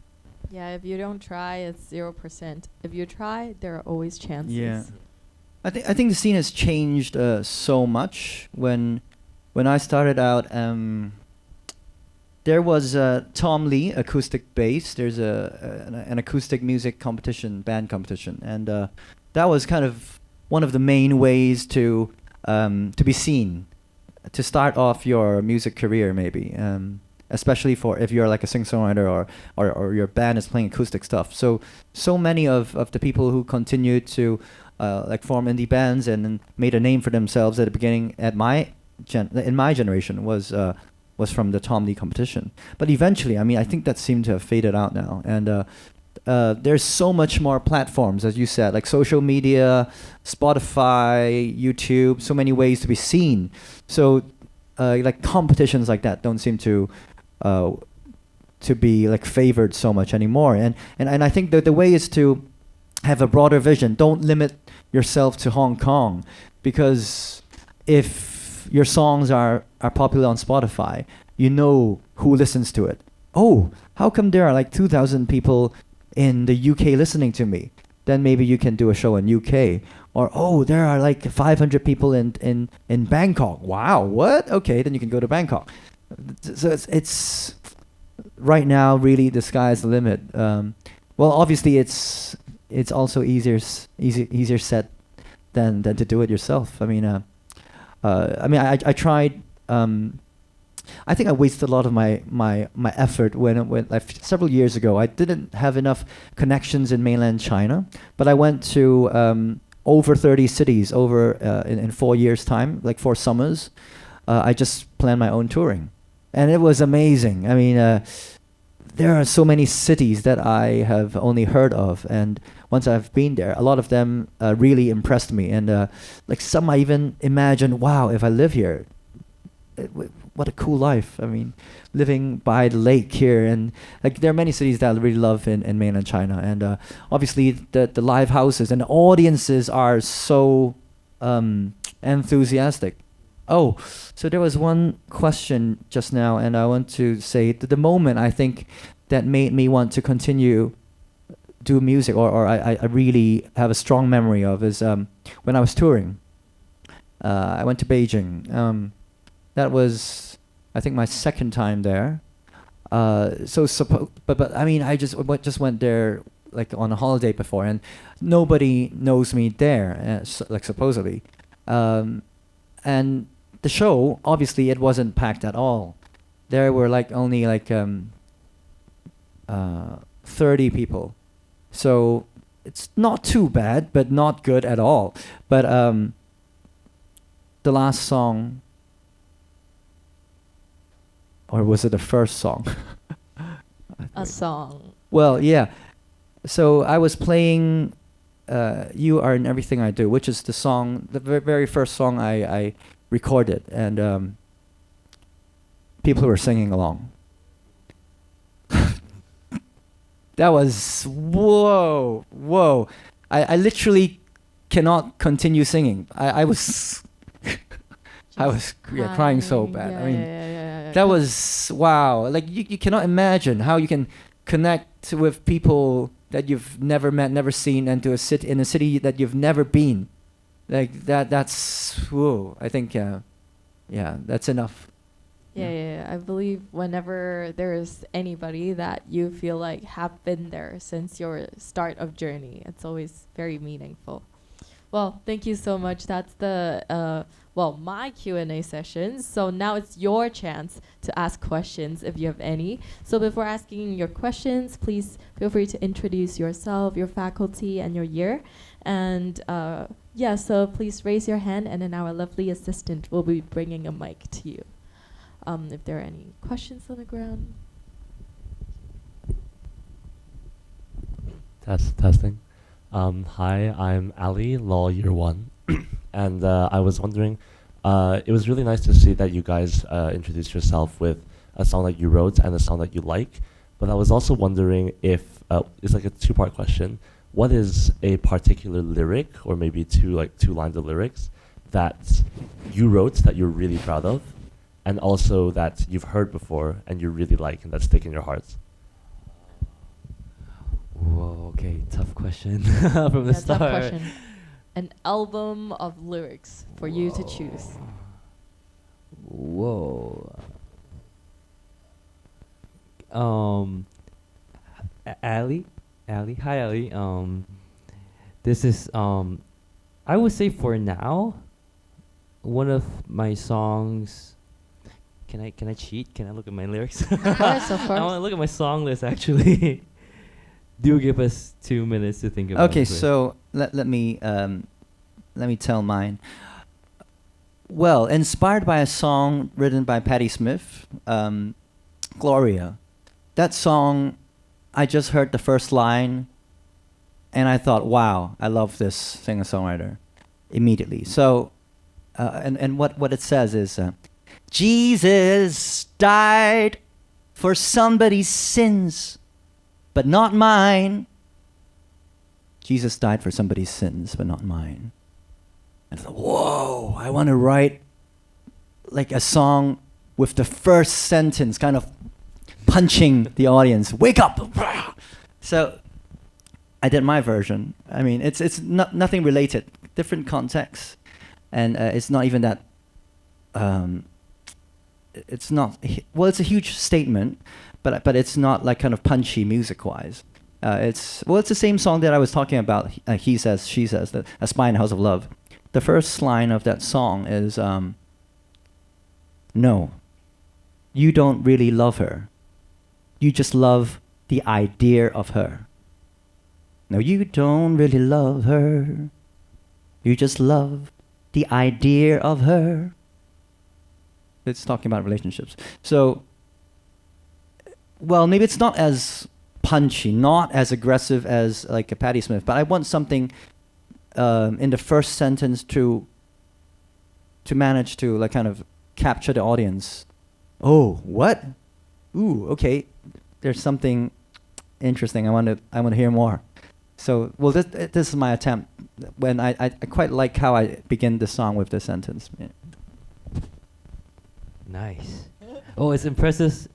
Yeah, if you don't try, it's 0%. If you try, there are always chances. Yeah, I think the scene has changed so much. When I started out, there was Tom Lee acoustic bass. There's an acoustic music competition, band competition, and that was kind of one of the main ways to be seen, to start off your music career, maybe. Especially for if you're like a singer-songwriter or your band is playing acoustic stuff. So many of the people who continued to like form indie bands and made a name for themselves at the beginning in my generation was from the Tom Lee competition. But eventually, I mean, I think that seemed to have faded out now. And there's so much more platforms, as you said, like social media, Spotify, YouTube, so many ways to be seen. So like competitions like that don't seem to be like favored so much anymore, and I think that the way is to have a broader vision. Don't limit yourself to Hong Kong, because if your songs are popular on Spotify, you know who listens to it. Oh, how come there are like 2,000 people in the UK listening to me? Then maybe you can do a show in UK. Or oh, there are like 500 people in Bangkok. Wow, what? Okay, then you can go to Bangkok. So it's right now really the sky's the limit. Well, obviously it's also easier said than to do it yourself. I mean, I tried. I think I wasted a lot of my effort when like several years ago. I didn't have enough connections in mainland China, but I went to over 30 cities in 4 years' time, like 4 summers. I just planned my own touring, and it was amazing. I mean, there are so many cities that I have only heard of, and once I've been there, a lot of them really impressed me. And like some I even imagined, wow, if I live here, what a cool life. I mean, living by the lake here, and like there are many cities that I really love in mainland China. And obviously the live houses and the audiences are so enthusiastic. Oh, so there was one question just now, and I want to say that the moment I think that made me want to continue do music, or I really have a strong memory of, is when I was touring. I went to Beijing. That was, I think, my second time there. But I mean, I just went there like on a holiday before, and nobody knows me there, like supposedly. And the show, obviously, it wasn't packed at all. There were like only like 30 people. So it's not too bad, but not good at all. But the last song, or was it the first song? A song. Well, yeah. So I was playing You Are in Everything I Do, which is the song, the very first song I recorded, and people were singing along. That was, whoa. I literally cannot continue singing. I was crying so bad. I mean, that was, wow. Like you cannot imagine how you can connect with people that you've never met, never seen, and to in a city that you've never been. Like that's, whoa. I think, yeah, that's enough. Yeah. I believe whenever there's anybody that you feel like have been there since your start of journey, it's always very meaningful. Well, thank you so much. That's the my Q&A sessions. So now it's your chance to ask questions if you have any. So before asking your questions, please feel free to introduce yourself, your faculty, and your year. And so please raise your hand, and then our lovely assistant will be bringing a mic to you. If there are any questions on the ground. Testing. Hi, I'm Ali, Law Year 1. And I was wondering, it was really nice to see that you guys introduced yourself with a song that you wrote and a song that you like. But I was also wondering if, it's like a two-part question. What is a particular lyric, or maybe two lines of lyrics, that you wrote that you're really proud of, and also that you've heard before and you really like and that stick in your hearts? Whoa, okay, tough question from the start. Tough question. An album of lyrics for you to choose. Whoa. Ali. Hi, Ali. This is I would say for now, one of my songs. Can I cheat? Can I look at my lyrics? Of course. I want to look at my song list actually. Do give us 2 minutes to think about it. Okay, so let me tell mine. Well, inspired by a song written by Patti Smith, Gloria. That song, I just heard the first line, and I thought, wow, I love this singer-songwriter immediately. So, and what it says is, Jesus died for somebody's sins, but not mine. Jesus died for somebody's sins, but not mine. And I thought, whoa, I want to write like a song with the first sentence kind of punching the audience. Wake up! So I did my version. I mean, it's nothing related, different context, and it's not even that. It's not. Well, it's a huge statement, but it's not like kind of punchy music-wise. It's the same song that I was talking about. He says, she says, that A Spy in the House of Love. The first line of that song is, no, you don't really love her. You just love the idea of her. No, you don't really love her. You just love the idea of her. It's talking about relationships. So well, maybe it's not as punchy, not as aggressive as like a Patti Smith, but I want something in the first sentence to manage to like kind of capture the audience. Oh, what? Ooh, okay. There's something interesting. I want to hear more. So, well, this is my attempt. When I quite like how I begin the song with this sentence. Yeah. Nice. Oh, it's impressive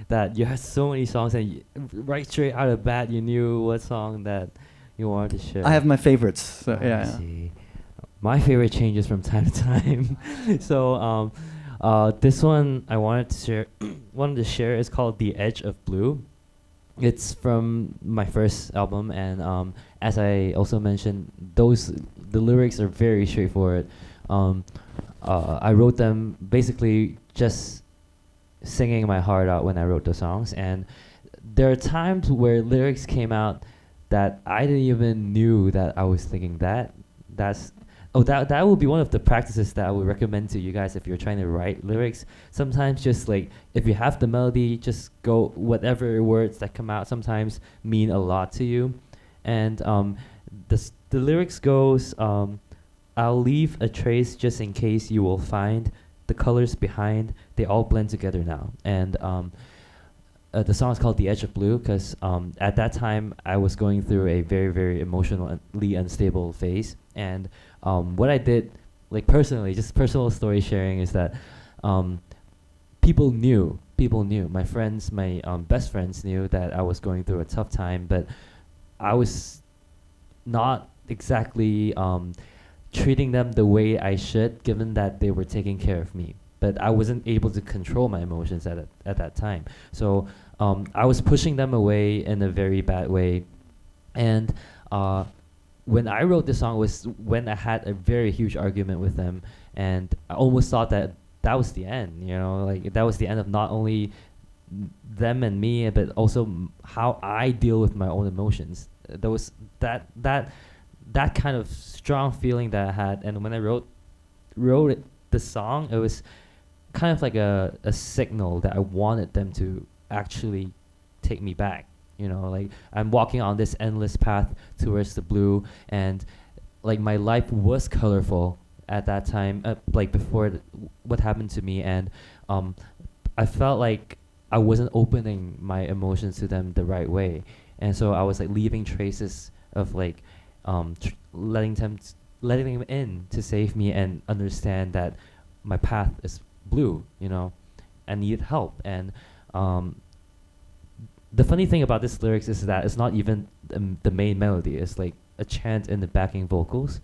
that you had so many songs and right straight out of the bat you knew what song that you wanted to share. I have my favorites. So, I yeah. see. My favorite changes from time to time. So this one I wanted to share is called "The Edge of Blue." It's from my first album, and as I also mentioned, the lyrics are very straightforward. I wrote them basically just singing my heart out when I wrote the songs, and there are times where lyrics came out that I didn't even knew that I was thinking that. That would be one of the practices that I would recommend to you guys if you're trying to write lyrics. Sometimes just like if you have the melody, just go whatever words that come out sometimes mean a lot to you. And the lyrics goes, I'll leave a trace just in case you will find the colors behind, they all blend together now. And the song is called "The Edge of Blue" because at that time I was going through a very, very emotionally unstable phase. And what I did, like personally, just personal story sharing, is that people knew, my friends, my best friends knew that I was going through a tough time, but I was not exactly treating them the way I should, given that they were taking care of me. But I wasn't able to control my emotions at that time. So I was pushing them away in a very bad way. And when I wrote this song was when I had a very huge argument with them, and I almost thought that was the end, like that was the end of not only them and me, but also how I deal with my own emotions. There was that kind of strong feeling that I had, and when I wrote the song, it was kind of like a signal that I wanted them to actually take me back. Like I'm walking on this endless path towards the blue, and like my life was colorful at that time, like before what happened to me, and I felt like I wasn't opening my emotions to them the right way, and so I was like leaving traces of like letting them in to save me and understand that my path is blue, I need help. And the funny thing about this lyrics is that it's not even the main melody. It's like a chant in the backing vocals,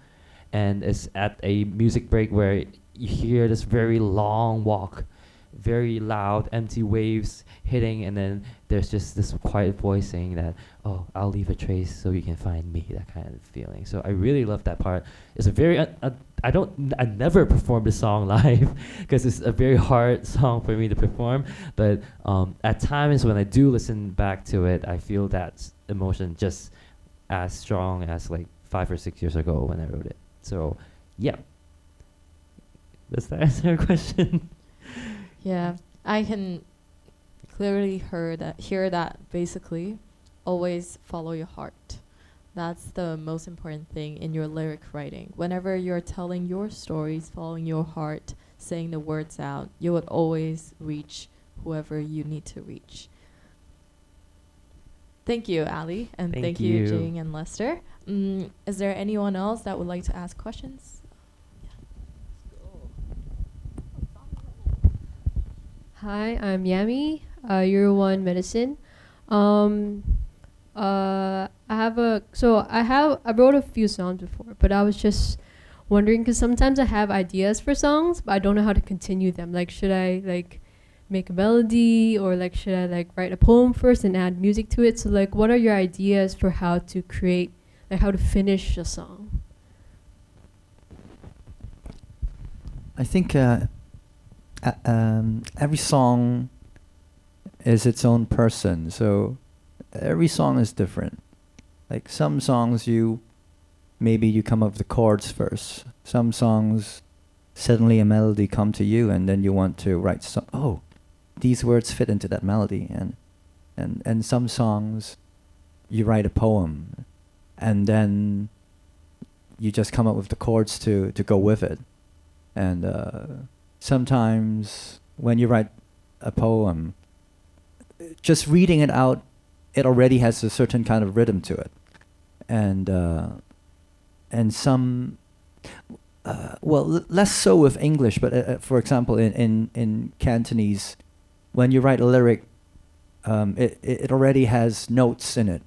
and it's at a music break where you hear this very long walk, very loud, empty waves hitting, and then there's just this quiet voice saying that, "Oh, I'll leave a trace so you can find me." That kind of feeling. So I really love that part. It's a very I never performed the song live because it's a very hard song for me to perform. But at times when I do listen back to it, I feel that emotion just as strong as like 5 or 6 years ago when I wrote it. So, yeah. Does that answer your question? Yeah, I can clearly hear that basically always follow your heart. That's the most important thing in your lyric writing. Whenever you're telling your stories, following your heart, saying the words out, you would always reach whoever you need to reach. Thank you, Ali, and thank you, Jing and Lester. Is there anyone else that would like to ask questions? Hi, I'm Yami, Year 1 Medicine. I wrote a few songs before, but I was just wondering because sometimes I have ideas for songs, but I don't know how to continue them. Like, should I like make a melody, or like should I like write a poem first and add music to it? So like, what are your ideas for how to create, like how to finish a song? I think every song is its own person, so every song is different. Like some songs maybe you come up with the chords first. Some songs suddenly a melody come to you and then you want to write these words fit into that melody, and some songs you write a poem and then you just come up with the chords to go with it. And sometimes when you write a poem, just reading it out, it already has a certain kind of rhythm to it. And some, less so with English, but for example, in Cantonese, when you write a lyric, it already has notes in it.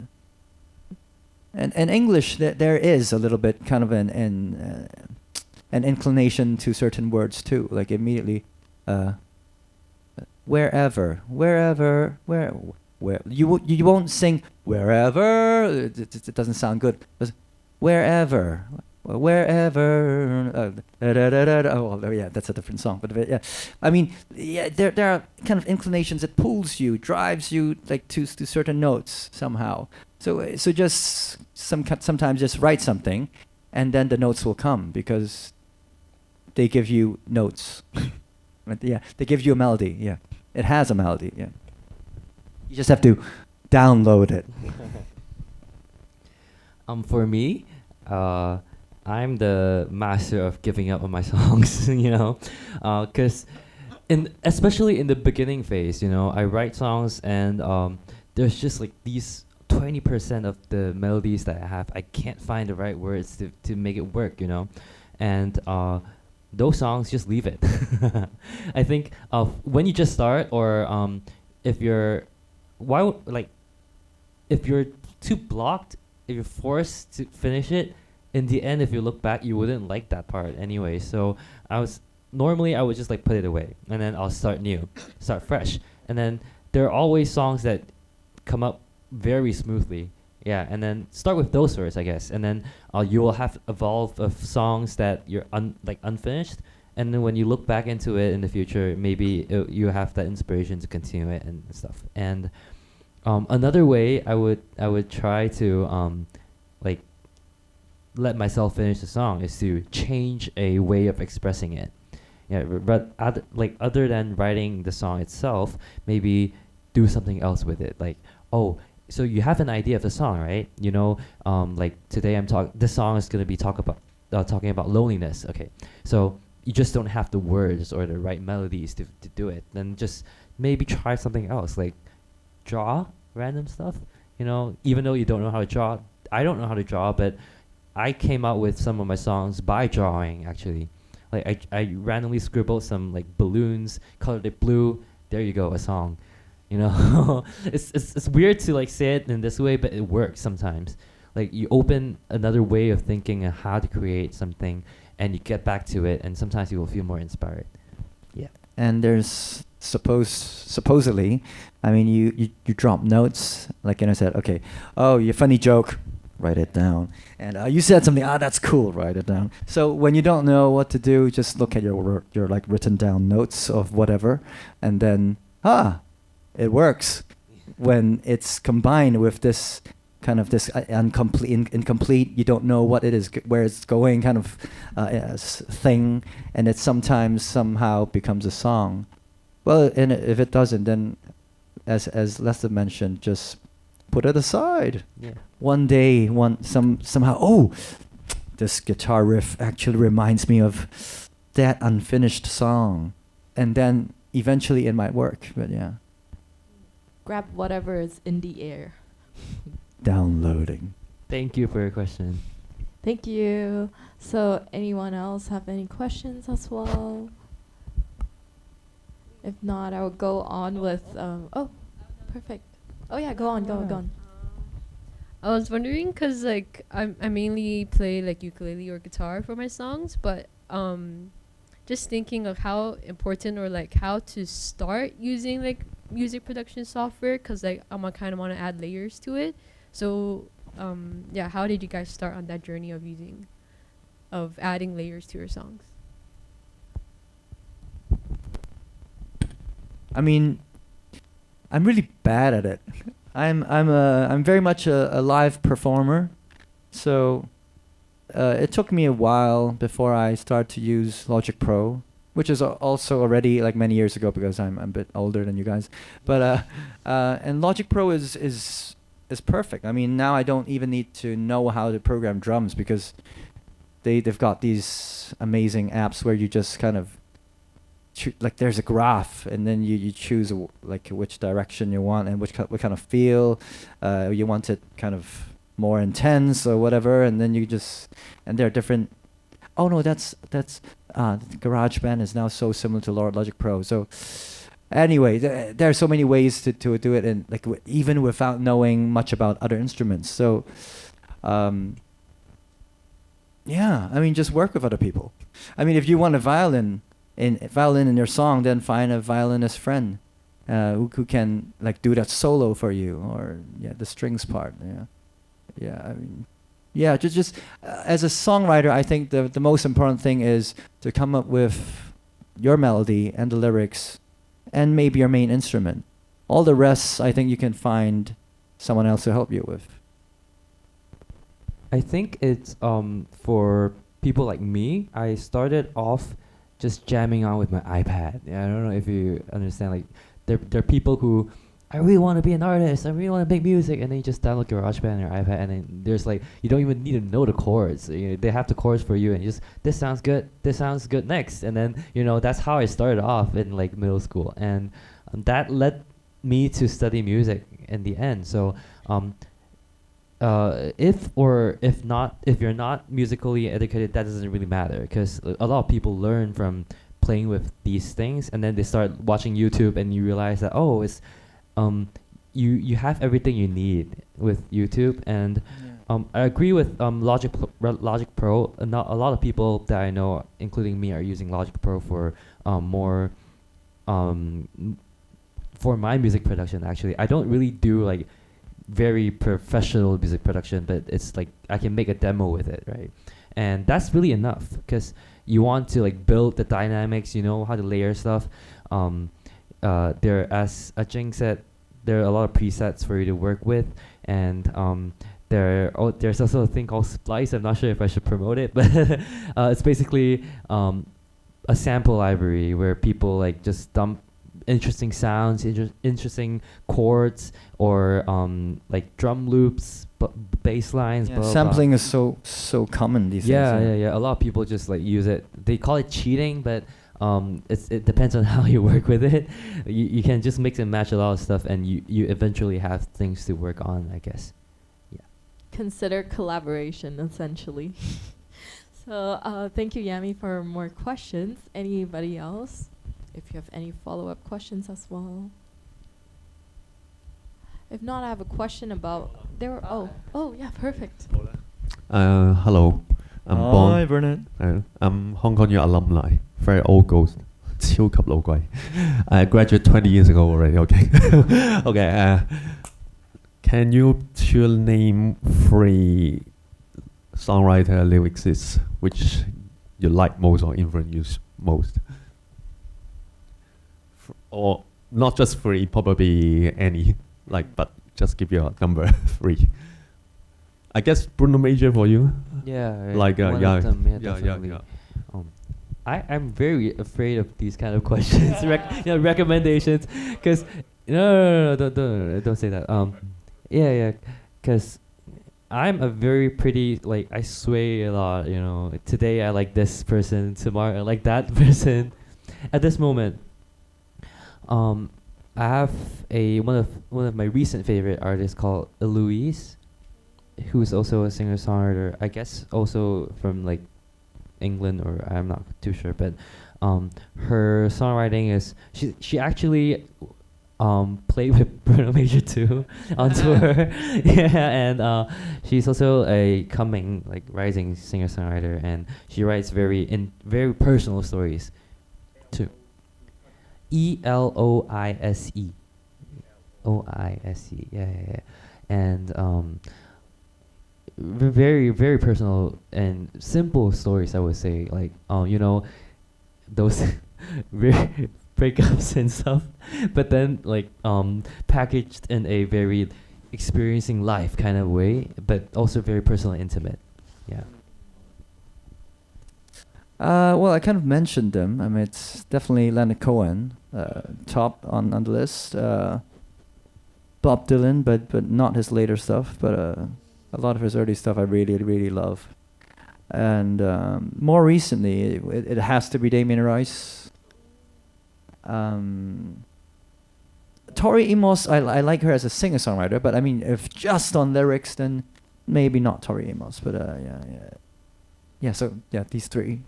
And in English, there is a little bit kind of an inclination to certain words too. Like immediately, where you won't sing wherever. It doesn't sound good. But wherever. Oh, yeah, that's a different song. But yeah, I mean, yeah, there are kind of inclinations that pulls you, drives you like to certain notes somehow. So just sometimes just write something, and then the notes will come because they give you notes. But yeah, they give you a melody. Yeah, it has a melody. Yeah, you just have to download it. For me, I'm the master of giving up on my songs, you know, because especially in the beginning phase, you know, I write songs and there's just like these 20% of the melodies that I have, I can't find the right words to make it work, you know, and those songs, just leave it. I think when you just start, or if you're if you're too blocked, if you're forced to finish it, in the end, if you look back, you wouldn't like that part anyway. So I would just like put it away, and then I'll start new, start fresh. And then there are always songs that come up very smoothly. Yeah, and then start with those first, I guess. And then you will have evolve of songs that you're unfinished. And then when you look back into it in the future, maybe you have that inspiration to continue it and stuff. And another way I would try to let myself finish the song is to change a way of expressing it. Yeah, but other than writing the song itself, maybe do something else with it. Like, oh, so you have an idea of the song, right? You know, like today this song is gonna be talking about loneliness. Okay, so you just don't have the words or the right melodies to do it. Then just maybe try something else, like draw random stuff. You know, even though you don't know how to draw, I don't know how to draw, but I came out with some of my songs by drawing, actually. Like I randomly scribbled some like balloons, colored it blue. There you go, a song. You know, it's weird to like say it in this way, but it works sometimes. Like you open another way of thinking and how to create something, and you get back to it, and sometimes you will feel more inspired. Yeah. And there's supposedly, I mean, you drop notes, like I said, okay, oh, your funny joke, write it down. And you said something, that's cool, write it down. So when you don't know what to do, just look at your like written down notes of whatever, and then, it works. When it's combined with this kind of this incomplete, you don't know what it is, where it's going kind of thing, and it sometimes somehow becomes a song. Well, and if it doesn't, then as Lester mentioned, just put it aside. Yeah. One day, somehow, this guitar riff actually reminds me of that unfinished song, and then eventually it might work. But yeah. Grab whatever is in the air. Downloading. Thank you for your question. Thank you. So anyone else have any questions as well? If not, I will go on with perfect. Oh yeah, go on. I was wondering, cause like I mainly play like ukulele or guitar for my songs, but just thinking of how important or like how to start using like music production software, cause like I kind of want to add layers to it. So how did you guys start on that journey of adding layers to your songs? I mean, I'm really bad at it. I'm very much a live performer, so it took me a while before I started to use Logic Pro which is also already like many years ago because I'm a bit older than you guys. But and Logic Pro is perfect. I mean, now I don't even need to know how to program drums because they've got these amazing apps where you just kind of like there's a graph and then you choose like which direction you want and what kind of feel you want it kind of more intense or whatever, and then you just, and there are different. Oh no, that's GarageBand is now so similar to Logic Pro. So anyway, there are so many ways to do it, and like even without knowing much about other instruments. So yeah, I mean, just work with other people. I mean, if you want a violin in your song, then find a violinist friend who can like do that solo for you, or the strings part. I mean, just as a songwriter, I think the most important thing is to come up with your melody and the lyrics and maybe your main instrument. All the rest, I think you can find someone else to help you with. I think it's for people like me. I started off just jamming on with my iPad. I don't know if you understand. Like, there are people who, I really want to be an artist. I really want to make music, and then you just download GarageBand on your iPad, and then there's like you don't even need to know the chords. They have the chords for you, and you just this sounds good. This sounds good next, and then that's how I started off in like middle school, and that led me to study music in the end. So. If you're not musically educated, that doesn't really matter, because a lot of people learn from playing with these things, and then they start watching YouTube, and you realize that it's you have everything you need with YouTube. And I agree with Logic Pro. Not a lot of people that I know, including me, are using Logic Pro for more for my music production. Actually, I don't really do like very professional music production, but it's like I can make a demo with it, right? And that's really enough, because you want to like build the dynamics, how to layer stuff. There, as Jing said, there are a lot of presets for you to work with, and there's also a thing called Splice. I'm not sure if I should promote it, but it's basically a sample library where people like just dump interesting sounds, interesting chords, or like drum loops, bass lines. Yeah, sampling is so common these days. Yeah. A lot of people just like use it. They call it cheating, but it depends on how you work with it. You can just mix and match a lot of stuff, and you eventually have things to work on, I guess. Yeah. Consider collaboration, essentially. So thank you, Yami, for more questions. Anybody else? If you have any follow-up questions as well. If not, I have a question about yeah, perfect. Hello. Hi, Bernard. I'm Hong Kong U alumni. Very old ghost. 超級老貴. I graduated 20 years ago already. Okay. Okay. Can you name 3 songwriter lyricists which you like most or influence you most? Or not just 3, probably any, but just give you a number 3. I guess Bruno Major for you. Yeah. Like one of them, definitely. Yeah. I'm very afraid of these kind of questions, recommendations, because no, don't say that. Because I'm a very pretty, like, I sway a lot. Today I like this person, tomorrow I like that person. At this moment, I have one of my recent favorite artists called Eloise, who's also a singer-songwriter. I guess also from like England, or I'm not too sure, but her songwriting is she actually played with Bruno Major too on tour. And she's also a coming like rising singer-songwriter, and she writes very personal stories too. Eloise. OISE. Yeah. And very, very personal and simple stories, I would say. Like, those very breakups and stuff, but then like packaged in a very experiencing life kind of way, but also very personal and intimate. Yeah. Well, I kind of mentioned them. I mean, it's definitely Leonard Cohen, top on the list. Bob Dylan, but not his later stuff. But a lot of his early stuff I really, really love. And more recently, it has to be Damien Rice. Tori Amos, I like her as a singer-songwriter, but I mean, if just on lyrics, then maybe not Tori Amos. But yeah. So yeah, these three.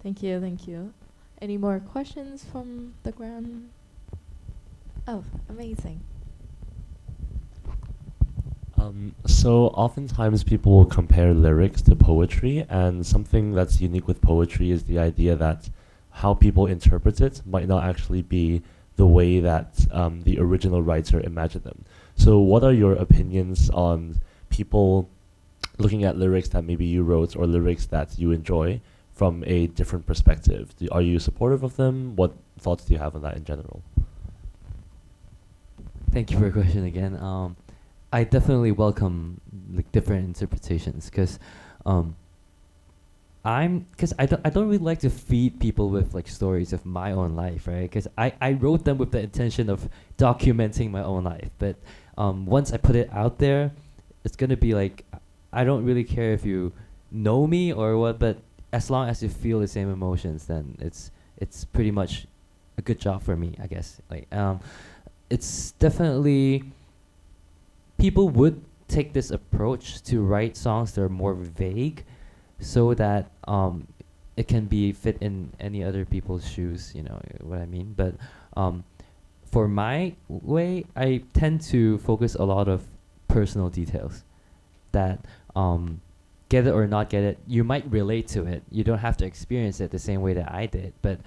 Thank you. Any more questions from the ground? Oh, amazing. So oftentimes people will compare lyrics to poetry, and something that's unique with poetry is the idea that how people interpret it might not actually be the way that the original writer imagined them. So what are your opinions on people looking at lyrics that maybe you wrote or lyrics that you enjoy from a different perspective? Are you supportive of them? What thoughts do you have on that in general? Thank you for your question again. I definitely welcome like different interpretations because I don't really like to feed people with like stories of my own life, right? Because I wrote them with the intention of documenting my own life, but once I put it out there, it's gonna be like I don't really care if you know me or what, but as long as you feel the same emotions, then it's pretty much a good job for me, I guess. Like it's definitely people would take this approach to write songs that are more vague, so that it can be fit in any other people's shoes. You know what I mean? But for my way, I tend to focus a lot of personal details that get it or not get it, you might relate to it. You don't have to experience it the same way that I did, but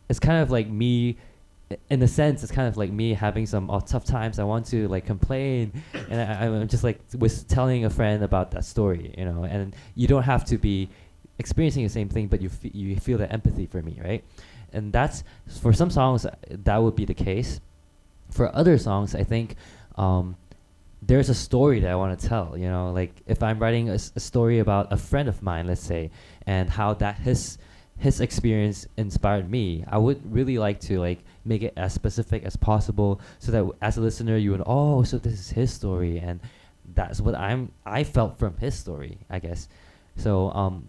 it's kind of like me, in a sense, it's kind of like me having some tough times. I want to like complain, and I'm just like was telling a friend about that story, you know. And you don't have to be experiencing the same thing, but you feel the empathy for me, right? And that's for some songs that would be the case. For other songs, I think there's a story that I want to tell. You know, like if I'm writing a story about a friend of mine, let's say, and how that his experience inspired me, I would really like to like make it as specific as possible, so that as a listener you would, so this is his story, and that's what I felt from his story, I guess. So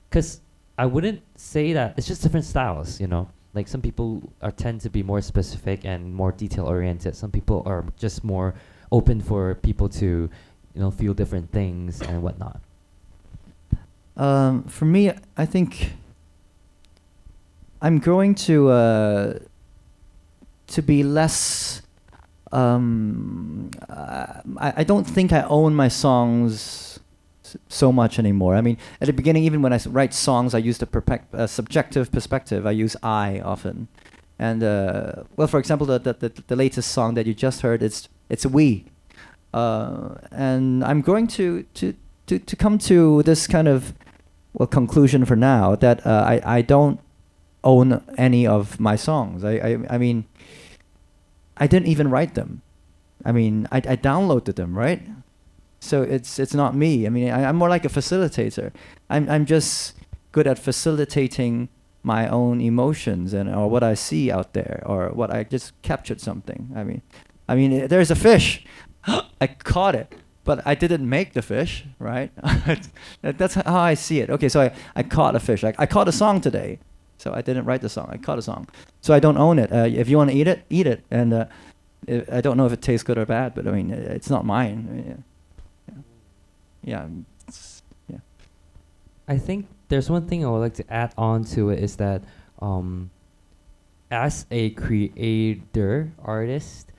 because I wouldn't say that it's just different styles, you know. Like some people tend to be more specific and more detail oriented. Some people are just more open for people to, you know, feel different things and whatnot. For me, I think I'm going to be less. I don't think I own my songs so much anymore. I mean, at the beginning, even when I write songs, I use the subjective perspective. I use I often, and well, for example, the latest song that you just heard, it's we, and I'm going to come to this kind of conclusion for now that I don't own any of my songs. I mean, I didn't even write them. I mean, I downloaded them, right? So it's not me. I mean, I'm more like a facilitator. I'm just good at facilitating my own emotions or what I see out there, or what I just captured something. I mean, there's a fish. I caught it, but I didn't make the fish, right? That's how I see it. Okay, so I caught a fish. I caught a song today. So I didn't write the song. I caught a song. So I don't own it. If you want to eat it, eat it. And I don't know if it tastes good or bad, but I mean, it's not mine. Yeah. I think there's one thing I would like to add on to it is that as a creator, artist,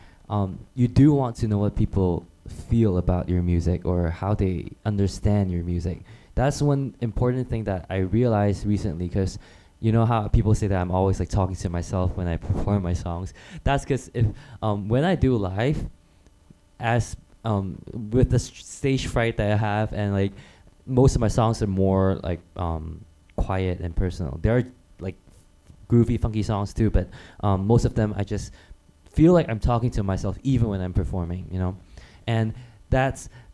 you do want to know what people feel about your music or how they understand your music. That's one important thing that I realized recently, because you know how people say that I'm always like talking to myself when I perform my songs. That's because if when I do live, as with the stage fright that I have, and like most of my songs are more like quiet and personal. There are like groovy, funky songs too, but most of them I just feel like I'm talking to myself even when I'm performing, you know. And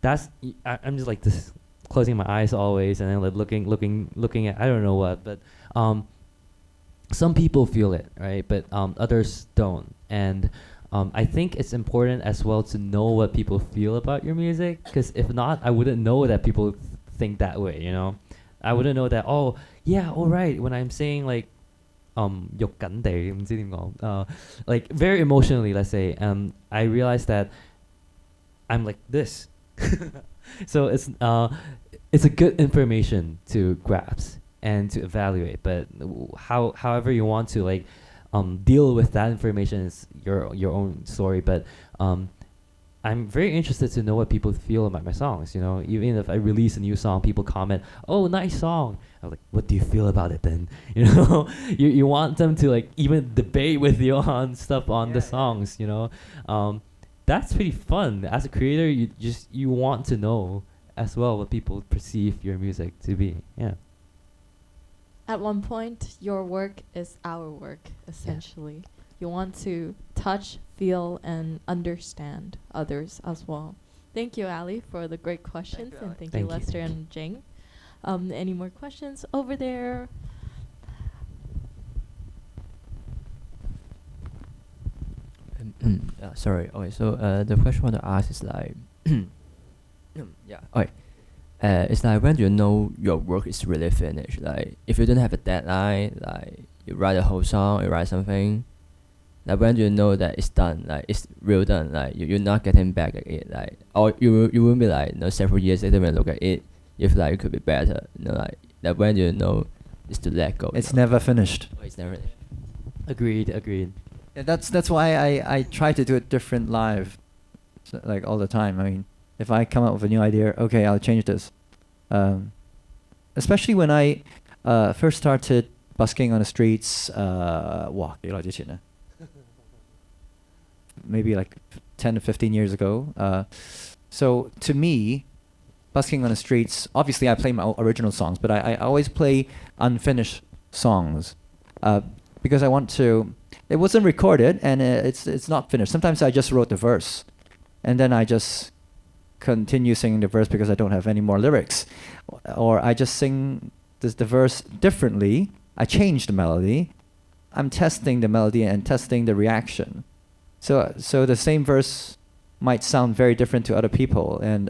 I'm just like this closing my eyes always and then like looking at I don't know what, but some people feel it, right? But others don't. And I think it's important as well to know what people feel about your music, because if not, I wouldn't know that people think that way, you know? I wouldn't know that, oh, yeah, all right, when I'm saying like, 肉緊地, 唔知點講, like very emotionally, let's say, I realized that I'm like this. So it's a good information to grasp and to evaluate, but however you want to like deal with that information is your own story. But I'm very interested to know what people feel about my songs. You know, even if I release a new song, people comment, "Oh, nice song." I'm like, "What do you feel about it then?" You know, you want them to like even debate with you on stuff on the songs. You know, that's pretty fun. As a creator, you want to know as well what people perceive your music to be. Yeah. At one point, your work is our work, essentially. You want to touch, feel, and understand others as well. Thank you, Ali, for the great questions, and thank you, Lester and Jing. Any more questions over there? Sorry. Okay, so the question I want to ask is like, yeah. Okay. It's like, when do you know your work is really finished? Like, if you don't have a deadline, like you write a whole song, you write something. Like, when do you know that it's done? Like, it's real done. Like, you're not getting back at it. Like, or you won't be like, several years later when you look at it, you feel like it could be better. You know, like when do you know it's to let go? It's never finished. Oh, it's never finished. Agreed. Yeah, that's why I try to do it different live, so, like all the time. I mean, if I come up with a new idea, okay, I'll change this. Especially when I first started busking on the streets, 哇，幾耐之前呢？ maybe like 10 to 15 years ago. So to me, busking on the streets, obviously I play my original songs, but I always play unfinished songs because I want to. It wasn't recorded and it's not finished. Sometimes I just wrote the verse, and then I just continue singing the verse because I don't have any more lyrics, or I just sing the verse differently. I change the melody. I'm testing the melody and testing the reaction. So the same verse might sound very different to other people, and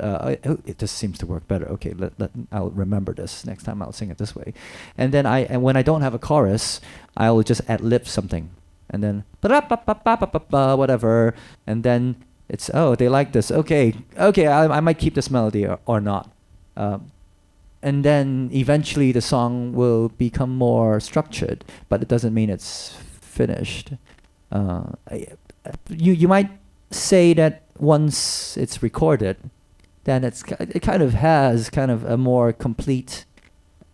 it just seems to work better. Okay, I'll remember this next time. I'll sing it this way, and then when I don't have a chorus, I will just ad-lib something, and then whatever, and then it's they like this. Okay, I might keep this melody or not, and then eventually the song will become more structured, but it doesn't mean it's finished. You might say that once it's recorded, then it kind of has kind of a more complete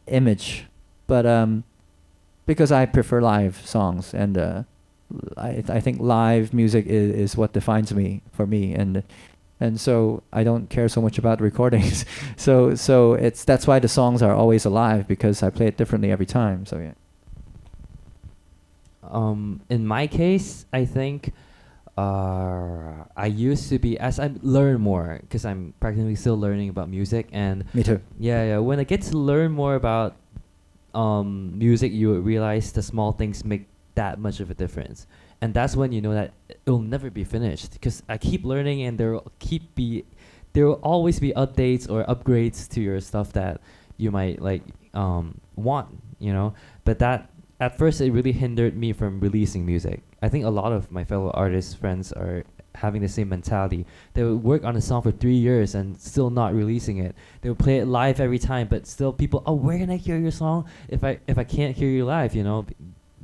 image, but because I prefer live songs, and I think live music is what defines me, and so I don't care so much about recordings. so that's why the songs are always alive, because I play it differently every time. So yeah. In my case, I think I used to be, as I learn more, because I'm practically still learning about music, and Me too. yeah, when I get to learn more about music, you realize the small things make that much of a difference, and that's when you know that it'll never be finished, because I keep learning, and there will always be updates or upgrades to your stuff that you might like want, you know. But that at first it really hindered me from releasing music. I think a lot of my fellow artists friends are having the same mentality. They would work on a song for 3 years and still not releasing it. They would play it live every time, but still people, where can I hear your song if I can't hear you live, you know?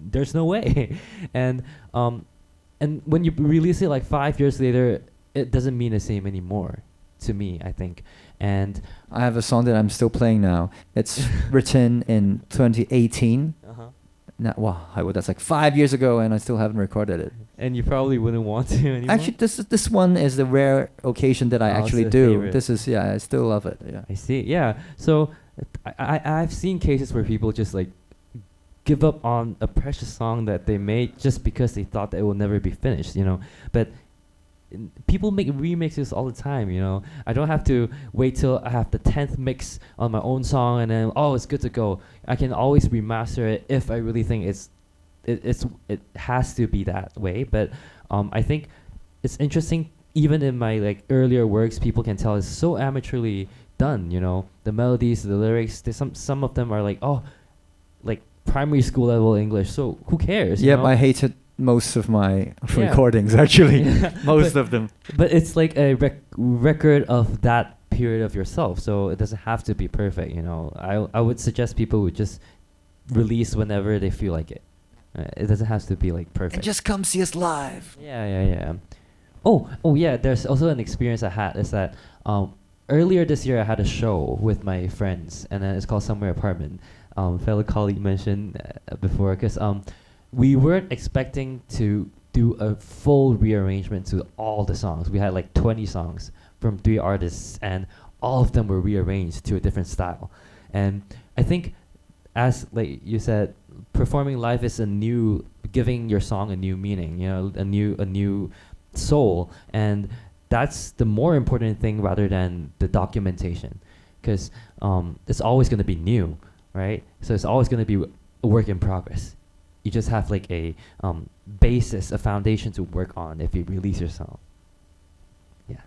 There's no way. And when you release it like 5 years later, it doesn't mean the same anymore to me, I think. And I have a song that I'm still playing now. It's written in 2018. Wow, that's like 5 years ago, and I still haven't recorded it. And you probably wouldn't want to anymore? Actually, this one is the rare occasion that I actually do. Favorite. This is, yeah, I still love it. Yeah. I see. Yeah. So I've seen cases where people just like give up on a precious song that they made just because they thought that it will never be finished, you know. But people make remixes all the time, you know. I don't have to wait till I have the 10th mix on my own song and then it's good to go. I can always remaster it if I really think it has to be that way. But I think it's interesting, even in my like earlier works, people can tell it's so amateurly done, you know. The melodies, the lyrics, some of them are like, oh, like primary school level English, so who cares? Yep, you know? I hated most of my recordings actually. Most of them. But it's like a record of that period of yourself, so it doesn't have to be perfect, you know. I would suggest people would just release whenever they feel like it. It doesn't have to be like perfect. And just come see us live. Yeah. Oh yeah, there's also an experience I had is that earlier this year I had a show with my friends, and then it's called Somewhere Apartment. Fellow colleague mentioned before, because we weren't expecting to do a full rearrangement to all the songs. We had like 20 songs from 3 artists, and all of them were rearranged to a different style. And I think, as like you said, performing live is giving your song a new meaning, you know, a new soul, and that's the more important thing rather than the documentation, because it's always going to be new, right? So it's always going to be a work in progress. You just have like a basis, a foundation to work on if you release your song. Yeah.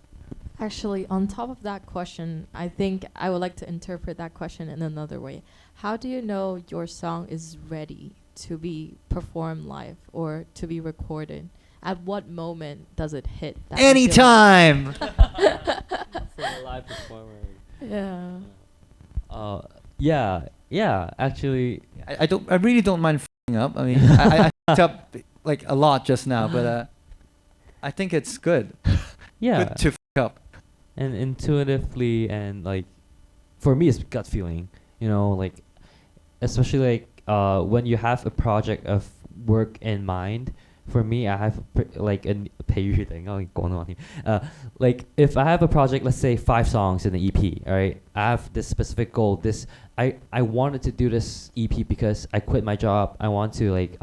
Actually, on top of that question, I think I would like to interpret that question in another way. How do you know your song is ready to be performed live or to be recorded? At what moment does it hit? Anytime! For a live performer. Yeah. Actually, I really don't mind f***ing up. I mean, I f***ed up like a lot just now, but I think it's good. Yeah. Good to f*** up. And intuitively, and like, for me, it's gut feeling. You know, like, especially like when you have a project of work in mind. For me, I have like a like if I have a project, let's say 5 songs in the EP, all right, I have this specific goal. I wanted to do this EP because I quit my job. I want to like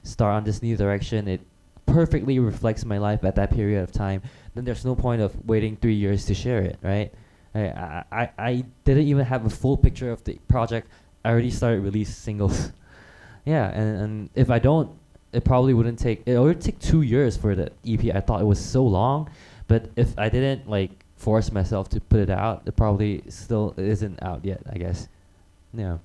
start on this new direction. It perfectly reflects my life at that period of time. Then there's no point of waiting 3 years to share it, right? I didn't even have a full picture of the project. I already started release singles. Yeah, and if I don't, it probably wouldn't take. It would take 2 years for the EP. I thought it was so long, but if I didn't like force myself to put it out, it probably still isn't out yet, I guess. Yeah.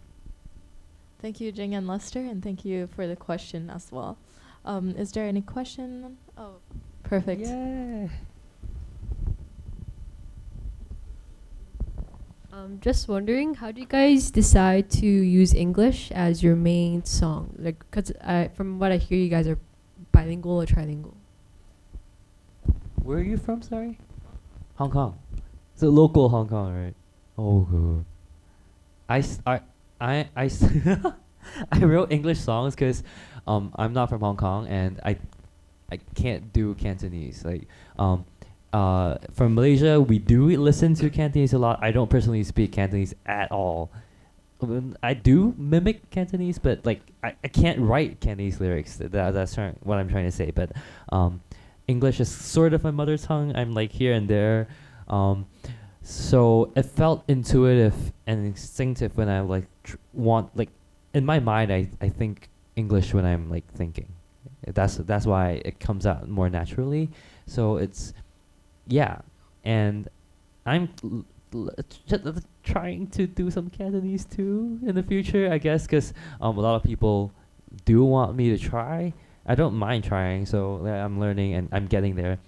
Thank you, Jing and Lester, and thank you for the question as well. Is there any question? Oh, perfect. Yeah. Just wondering, how do you guys decide to use English as your main song? Like, cause from what I hear, you guys are bilingual or trilingual. Where are you from? Sorry. Hong Kong. It's a local Hong Kong, right? Oh, good. I wrote English songs because I'm not from Hong Kong, and I can't do Cantonese. Like from Malaysia, we do listen to Cantonese a lot. I don't personally speak Cantonese at all. I do mimic Cantonese, but like I can't write Cantonese lyrics. That's what I'm trying to say. But English is sort of my mother tongue. I'm like here and there. So it felt intuitive and instinctive when I like in my mind I think English when I'm like thinking. That's why it comes out more naturally. So it's and I'm trying to do some Cantonese too in the future, I guess, because a lot of people do want me to try. I don't mind trying, so I'm learning and I'm getting there.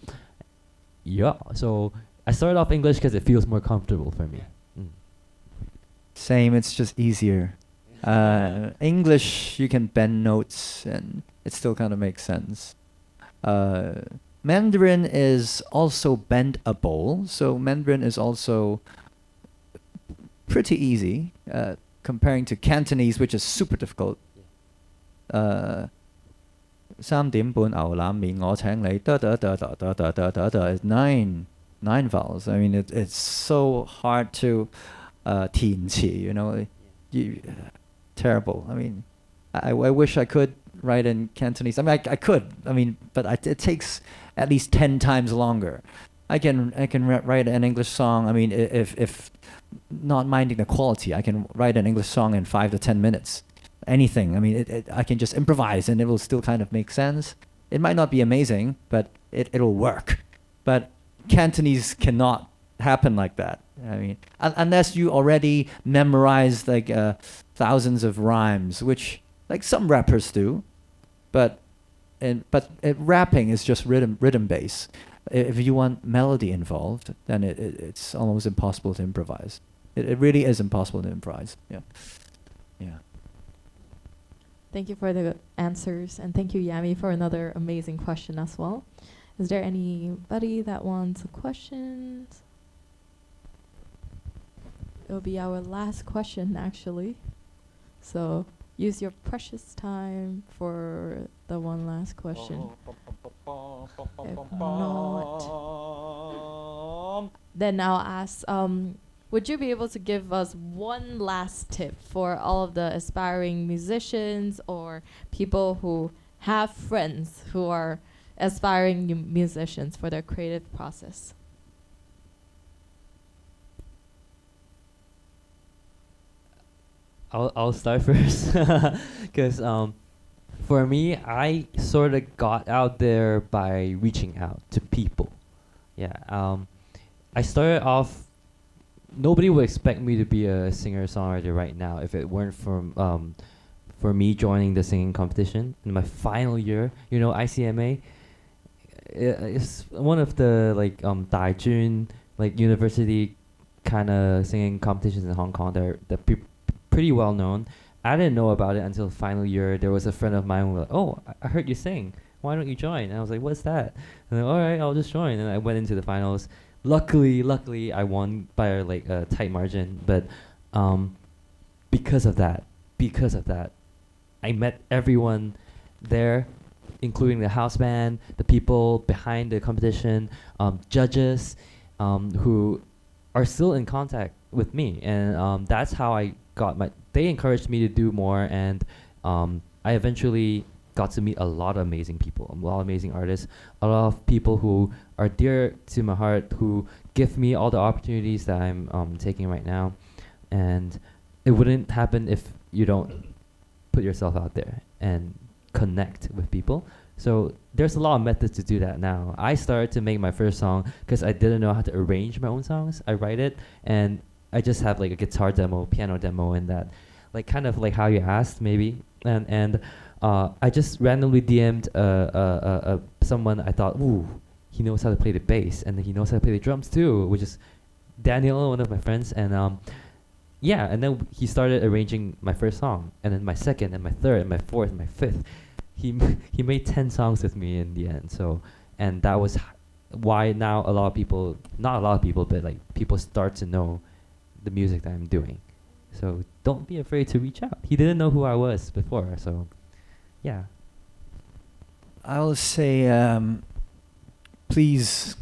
Yeah, so I started off English because it feels more comfortable for me. Same, it's just easier. English, you can bend notes and it still kind of makes sense. Mandarin is also bendable, so Mandarin is also pretty easy comparing to Cantonese, which is super difficult. 3點半牛腩麵我請你 is nine vowels. I mean it's so hard to 填詞, you know. Terrible. I mean I wish I could write in Cantonese. I mean, I could. I mean, but it takes at least 10 times longer. I can write an English song. I mean, if not minding the quality, I can write an English song in 5 to 10 minutes. Anything. I mean, I can just improvise and it will still kind of make sense. It might not be amazing, but it'll work. But Cantonese cannot happen like that. I mean, unless you already memorize like thousands of rhymes, which like some rappers do, but rapping is just rhythm bass. If you want melody involved, then it's almost impossible to improvise. It really is impossible to improvise. Yeah. Thank you for the answers, and thank you, Yami, for another amazing question as well. Is there anybody that wants a question? It will be our last question, actually. So use your precious time for the one last question. If not, then I'll ask, would you be able to give us one last tip for all of the aspiring musicians or people who have friends who are aspiring musicians for their creative process? I'll start first, because for me, I sort of got out there by reaching out to people. Yeah, I started off. Nobody would expect me to be a singer-songwriter right now if it weren't for me joining the singing competition in my final year. You know, ICMA. It's one of the like Daijun like university kind of singing competitions in Hong Kong. They're pretty well known. I didn't know about it until final year. There was a friend of mine who was like, "Oh, I heard you sing. Why don't you join?" And I was like, "What's that?" And then, all right, I'll just join. And I went into the finals. Luckily, I won by like a tight margin. But because of that, I met everyone there, including the house band, the people behind the competition, judges, who are still in contact with me, and that's how I got my. They encouraged me to do more, and I eventually got to meet a lot of amazing people, a lot of amazing artists, a lot of people who are dear to my heart, who give me all the opportunities that I'm taking right now, and it wouldn't happen if you don't put yourself out there and connect with people. So there's a lot of methods to do that now. I started to make my first song because I didn't know how to arrange my own songs. I write it and I just have like a guitar demo, piano demo, and that, like kind of like how you asked maybe. And I just randomly DM'd someone I thought, ooh, he knows how to play the bass and he knows how to play the drums too, which is Daniel, one of my friends. And yeah, and then he started arranging my first song, and then my second, and my third, and my fourth, and my fifth. He made 10 songs with me in the end. So, and that was why now a lot of people, not a lot of people, but like people start to know the music that I'm doing. So don't be afraid to reach out. He didn't know who I was before, so yeah. I will say, please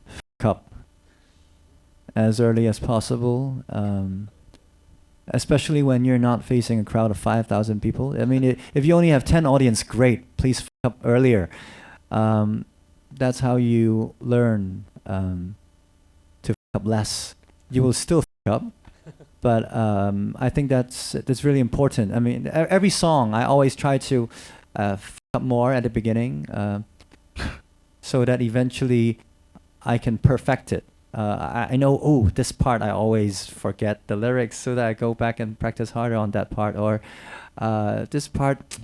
fuck up as early as possible. Especially when you're not facing a crowd of 5,000 people. I mean, if you only have 10 audience, great. Please fuck up earlier. That's how you learn to fuck up less. You will still fuck up, but I think that's really important. I mean, every song I always try to fuck up more at the beginning, so that eventually I can perfect it. I know, oh, this part I always forget the lyrics, so that I go back and practice harder on that part. Or this part,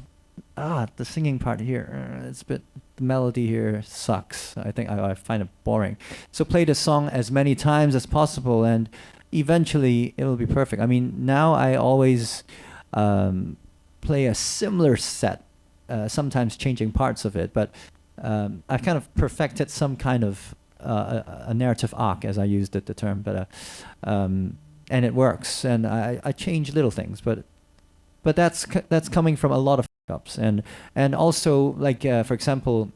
the singing part here, it's a bit, the melody here sucks. I think I find it boring. So play the song as many times as possible, and eventually it will be perfect. I mean, now I always play a similar set, sometimes changing parts of it, but I kind of perfected some kind of a narrative arc, as I used the term, but and it works, and I change little things, but that's coming from a lot of ups, and also like for example,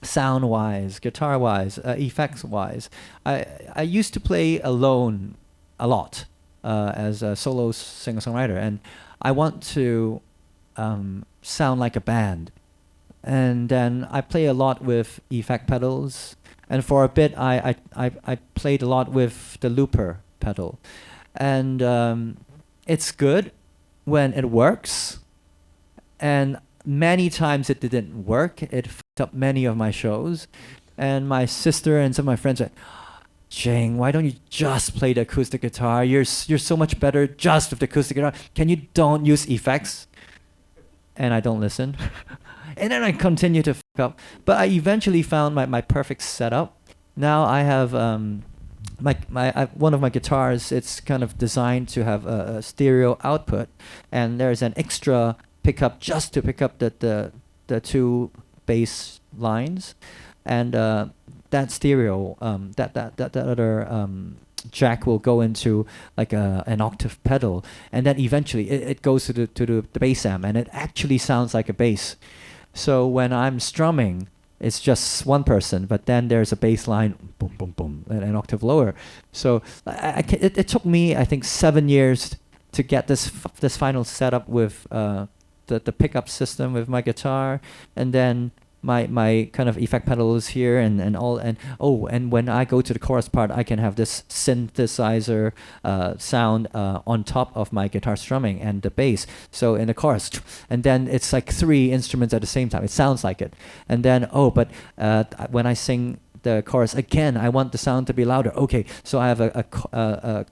sound wise, guitar wise, effects wise, I used to play alone a lot as a solo singer-songwriter, and I want to sound like a band. And then I play a lot with effect pedals. And for a bit, I played a lot with the looper pedal. And it's good when it works. And many times it didn't work. It fucked up many of my shows. And my sister and some of my friends are like, Jing, why don't you just play the acoustic guitar? You're so much better just with the acoustic guitar. Can you don't use effects? And I don't listen. And then I continue to fuck up. But I eventually found my perfect setup. Now I have one of my guitars. It's kind of designed to have a stereo output, and there's an extra pickup just to pick up the two bass lines, and that stereo that other jack will go into like an octave pedal, and then eventually it goes to the bass amp, and it actually sounds like a bass. So when I'm strumming, it's just one person, but then there's a bass line, boom, boom, boom, and an octave lower. So it took me, I think, 7 years to get this final setup with the pickup system with my guitar, and then my kind of effect pedals here and when I go to the chorus part, I can have this synthesizer sound on top of my guitar strumming and the bass. So in the chorus, and then it's like 3 instruments at the same time. It sounds like it. And then when I sing the chorus again, I want the sound to be louder. Okay, so I have a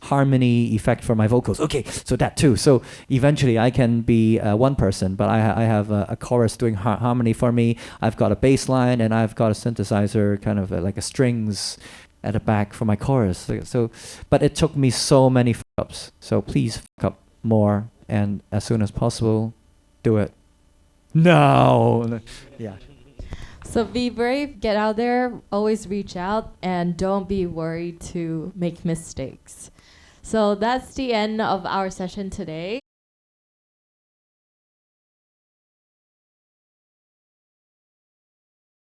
harmony effect for my vocals. Okay, so that too. So eventually I can be one person, but I have a chorus doing harmony for me. I've got a bass line, and I've got a synthesizer, kind of like a strings at the back for my chorus. So, but it took me so many fuck-ups. So please fuck up more, and as soon as possible, do it. No. Yeah. So be brave, get out there, always reach out, and don't be worried to make mistakes. So that's the end of our session today.